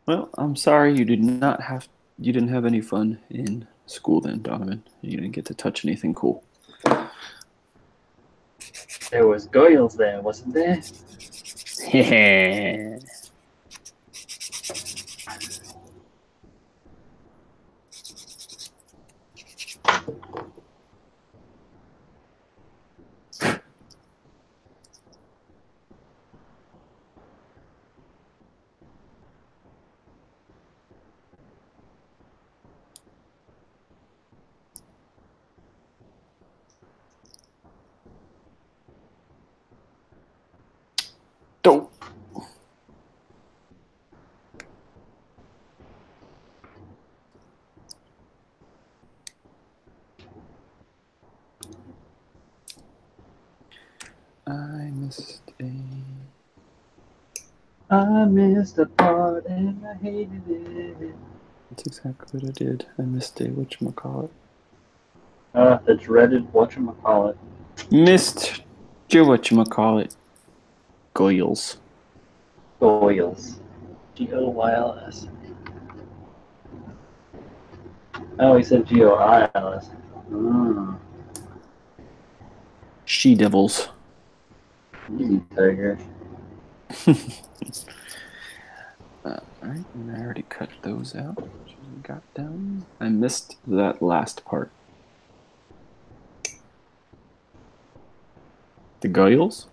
Well, I'm sorry you didn't have any fun in school then, Donovan. You didn't get to touch anything cool. There was Goyles there, wasn't there? Yeah. Dope. I missed a part and I hated it. That's exactly what I did. I missed a whatchamacallit. The dreaded whatchamacallit. Missed your whatchamacallit. Goyles. Goyles. G-O-Y-L-S. Oh, he said G-O-I-L-S. She devils. Easy, tiger. Alright, and I already cut those out. Which we got down. I missed that last part. The Goyles?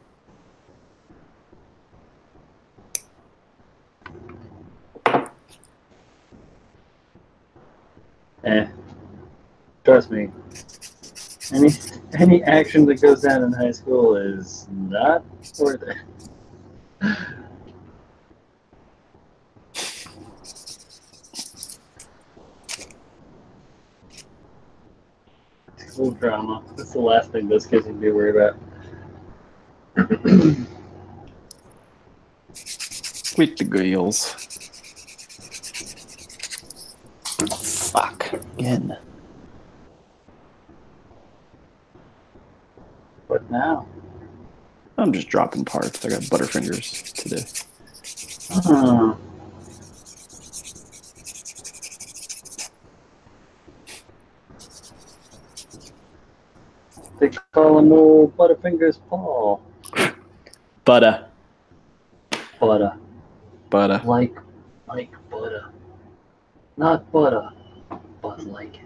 Trust me. Any action that goes down in high school is not worth it. School drama. That's the last thing those kids need to be worried about. With the Goyles. Fuck. Again. What now? I'm just dropping parts. I got Butterfingers today. They call him old Butterfingers Paul. Butter. Butter. Butter. Like butter. Not butter, but like it.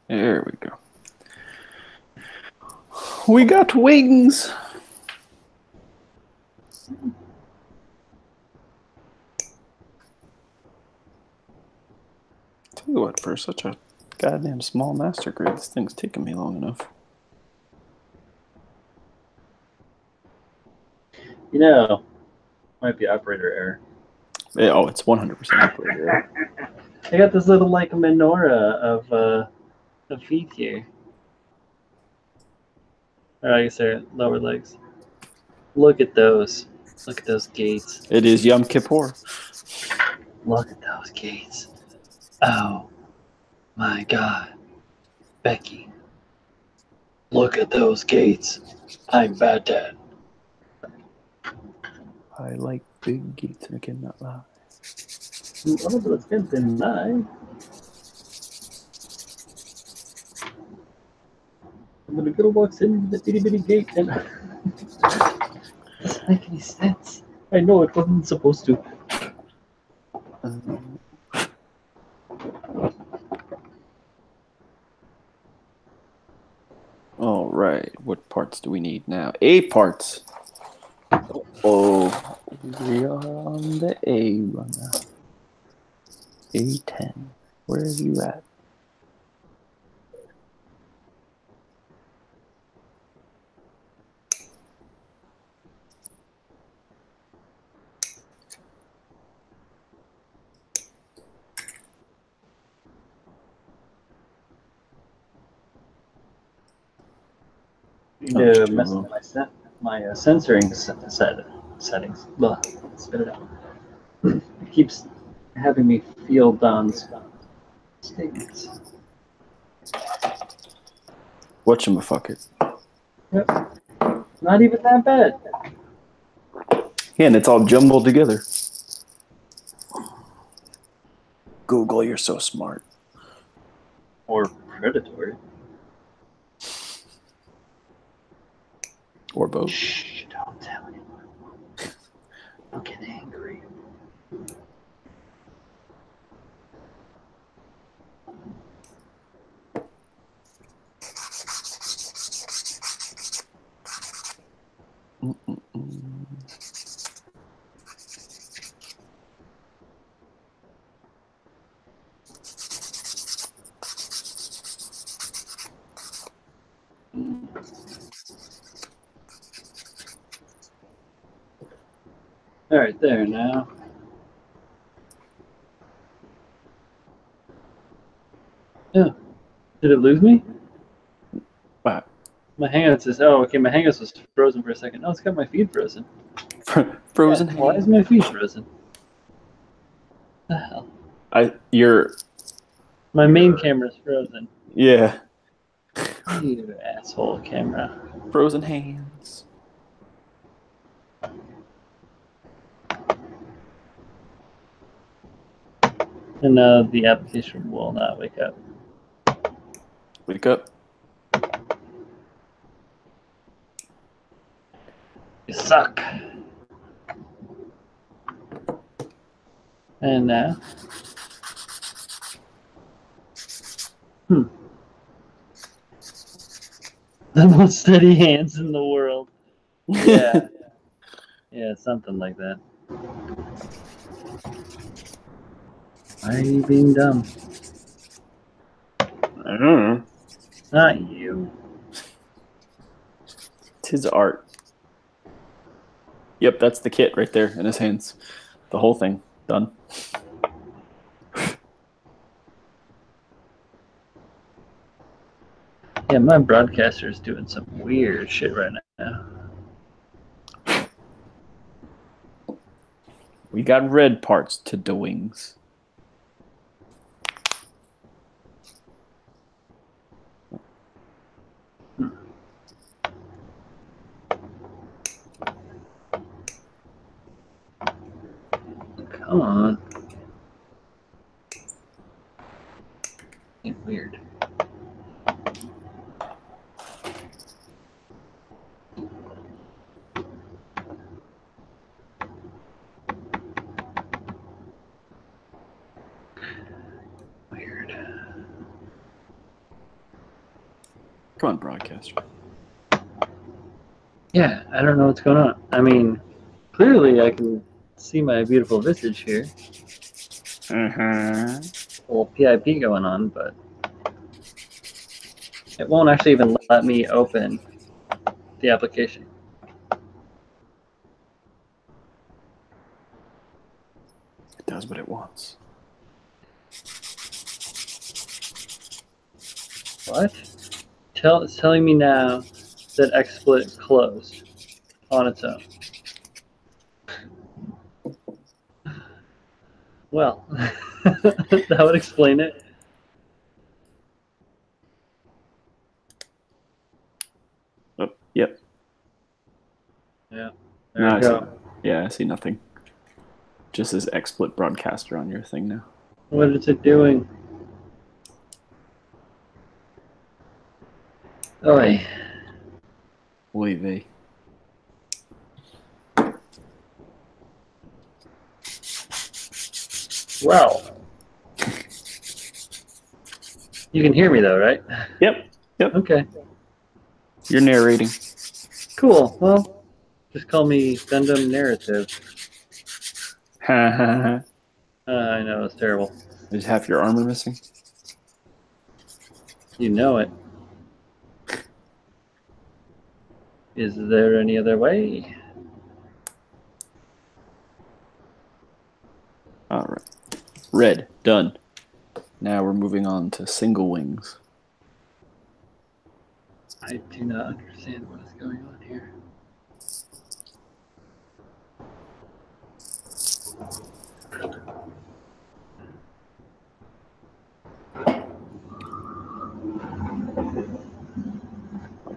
There we go. We got wings. Tell you what, for such a goddamn small master grid, this thing's taking me long enough. You know, might be operator error. Yeah, oh, it's 100% operator error. I got this little like menorah of feet here. Or I guess they're lower legs. Look at those. Look at those gates. It is Yom Kippur. Look at those gates. Oh my God, Becky, look at those gates. I'm bad dad. I like big gates and I cannot lie. All of those kids didn't lie. When the girl walks in the itty bitty gate and doesn't make any sense. I know it wasn't supposed to. All right, what parts do we need now? 8 parts. Oh, we are on the A run now. A10. Where are you at? To mess with my censoring settings. Blah, spit it out. It keeps having me feel Don's statements. Whatchamaffuck. Yep. Not even that bad. Yeah, and it's all jumbled together. Google, you're so smart. Or predatory. Or both. Shh, don't tell anyone. I'll get angry. All right, there now. Yeah. Did it lose me? Wow. My Hangouts is. Oh, okay. My Hangouts was frozen for a second. Oh, it's got my feed frozen. Frozen. Yeah, why is my feed frozen? What the hell? My main camera's frozen. Yeah. You asshole camera. Frozen hands. And now the application will not wake up. Wake up. You suck. And now. The most steady hands in the world. Yeah. Yeah, something like that. Why are you being dumb? I don't know. Not you. It's his art. Yep, that's the kit right there in his hands. The whole thing. Done. Yeah, my broadcaster is doing some weird shit right now. We got red parts to the wings. Come on. Weird. Weird. Come on, broadcaster. Yeah, I don't know what's going on. I mean, clearly I can see my beautiful visage here. A little PIP going on, but it won't actually even let me open the application. It does what it wants. What? It's telling me now that XSplit closed on its own. Well, that would explain it. Oh, yep. Yeah. No, There we go. Yeah, I see nothing. Just as XSplit broadcaster on your thing now. What is it doing? Oi. Oy vey. Well. You can hear me though, right? Yep. Yep. Okay. You're narrating. Cool. Well, just call me Gundam Narrative. I know, it's terrible. Is half your armor missing? You know it. Is there any other way? All right. Red. Done. Now we're moving on to single wings. I do not understand what is going on here.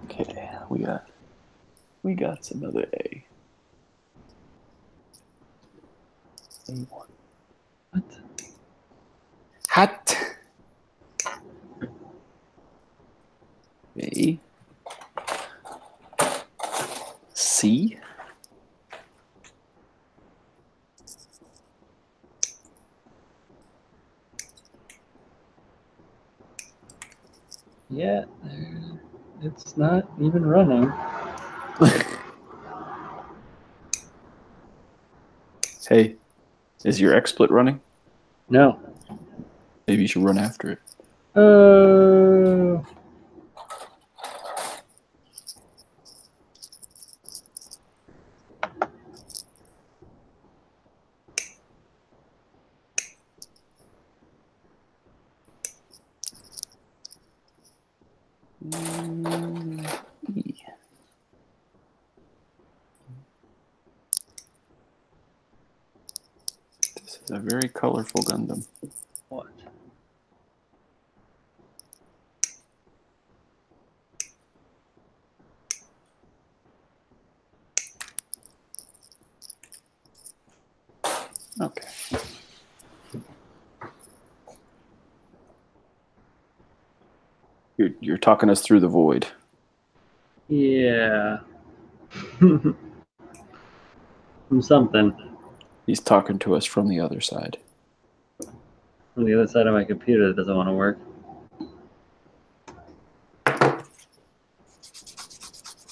Okay, we got some other A. A1. What? Hat. A. C. Yeah, it's not even running. Hey, is your XSplit running? No. Maybe you should run after it. E. This is a very colorful Gundam. What? Okay. You're talking us through the void. Yeah. From something. He's talking to us from the other side. From the other side of my computer that doesn't want to work.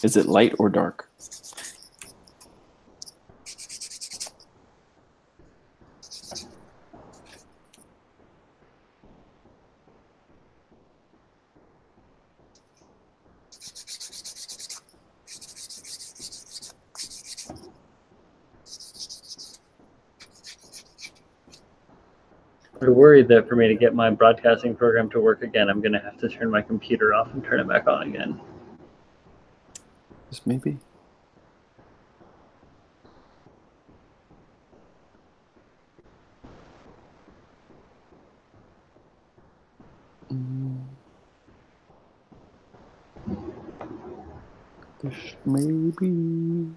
Is it light or dark? We're worried that for me to get my broadcasting program to work again, I'm going to have to turn my computer off and turn it back on again. Just maybe. This maybe.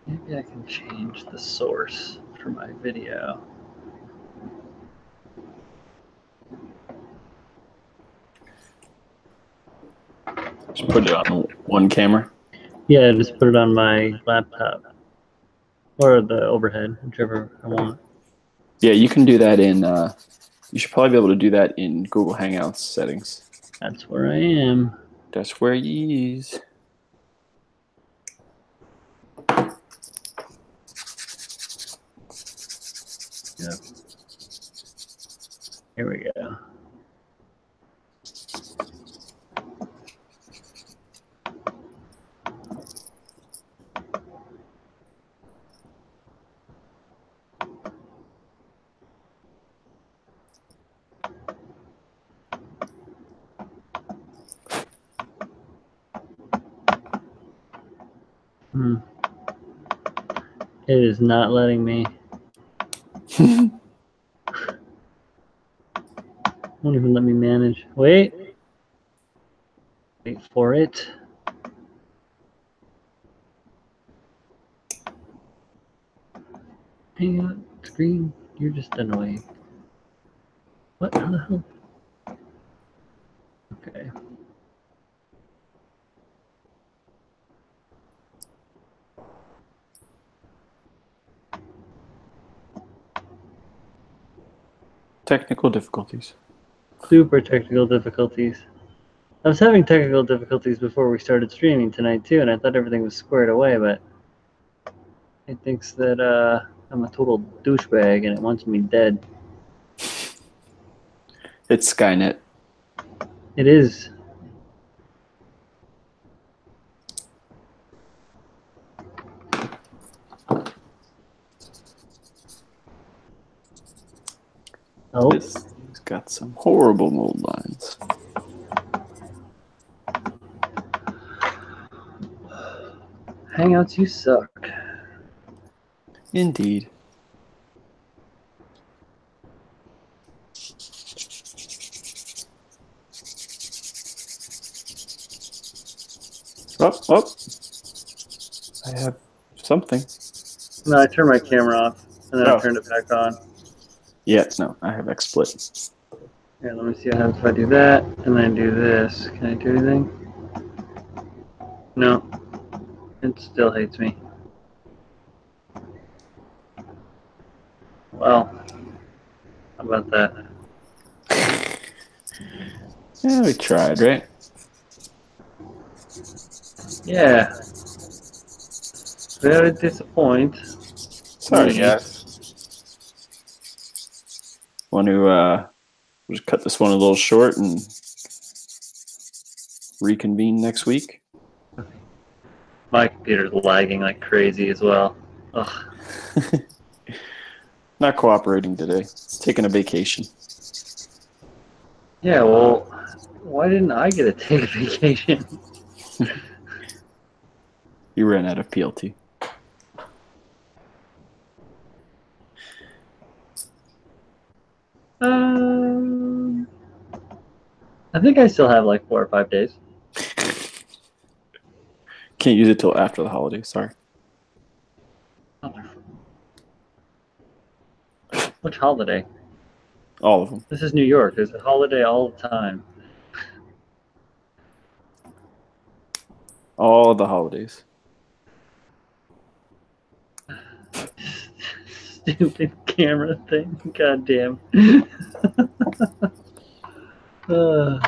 Maybe I can change the source for my video. Just put it on one camera. Yeah, just put it on my laptop. Or the overhead, whichever I want. Yeah, you can do that in. You should probably be able to do that in Google Hangouts settings. That's where I am. That's where he is. Yep. Here we go. It is not letting me. Won't even let me manage. Wait for it. Hangout screen, you're just annoying. What the hell? Okay. Technical difficulties. Super technical difficulties. I was having technical difficulties before we started streaming tonight too, and I thought everything was squared away, but it thinks that I'm a total douchebag and it wants me dead. It's Skynet. It is. Oh. This thing's got some horrible mold lines. Hangouts, you suck. Indeed. Oh. I have something. No, I turned my camera off and then I turned it back on. Yeah, no, I have XSplit. Here, let me see what happens if I do that and then do this. Can I do anything? No. It still hates me. Well, how about that? Yeah, we tried, right? Yeah. Very disappoint. Sorry, guys. Want to just cut this one a little short and reconvene next week? My computer's lagging like crazy as well. Ugh. Not cooperating today. It's taking a vacation. Yeah, well, why didn't I get to take a vacation? You ran out of PLT. I think I still have like 4 or 5 days. Can't use it till after the holidays. Sorry. Which holiday? All of them. This is New York. There's a holiday all the time. All the holidays. Stupid camera thing. God damn. Oh.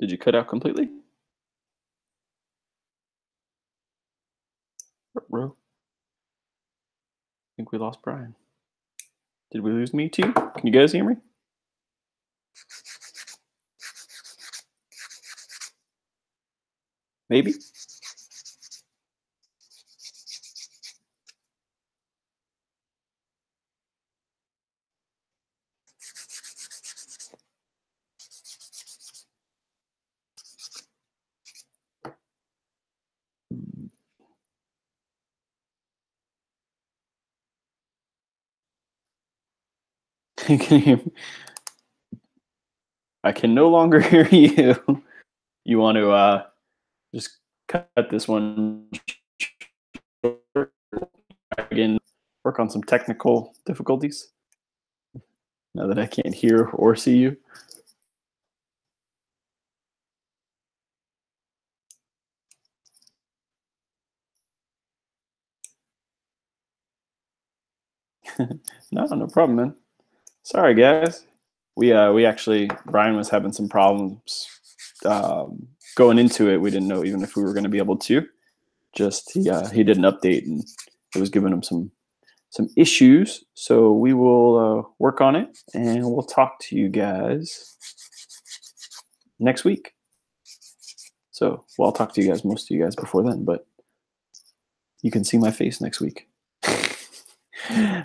Did you cut out completely? Bro. I think we lost Brian. Did we lose me too? Can you guys hear me? Maybe? Can you hear me? I can no longer hear you. You want to just cut this one short? Again, work on some technical difficulties now that I can't hear or see you. No problem, man. Sorry, guys. We actually, Brian was having some problems going into it. We didn't know even if we were going to be able to. Just he did an update and it was giving him some issues. So we will work on it and we'll talk to you guys next week. So, well, I'll talk to you guys, most of you guys before then, but you can see my face next week.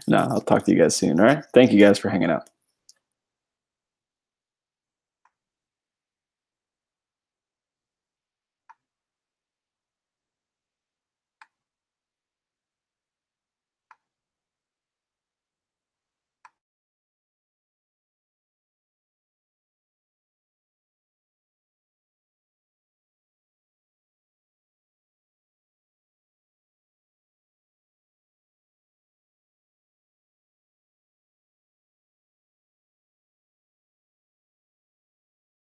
No, I'll talk to you guys soon. All right. Thank you guys for hanging out.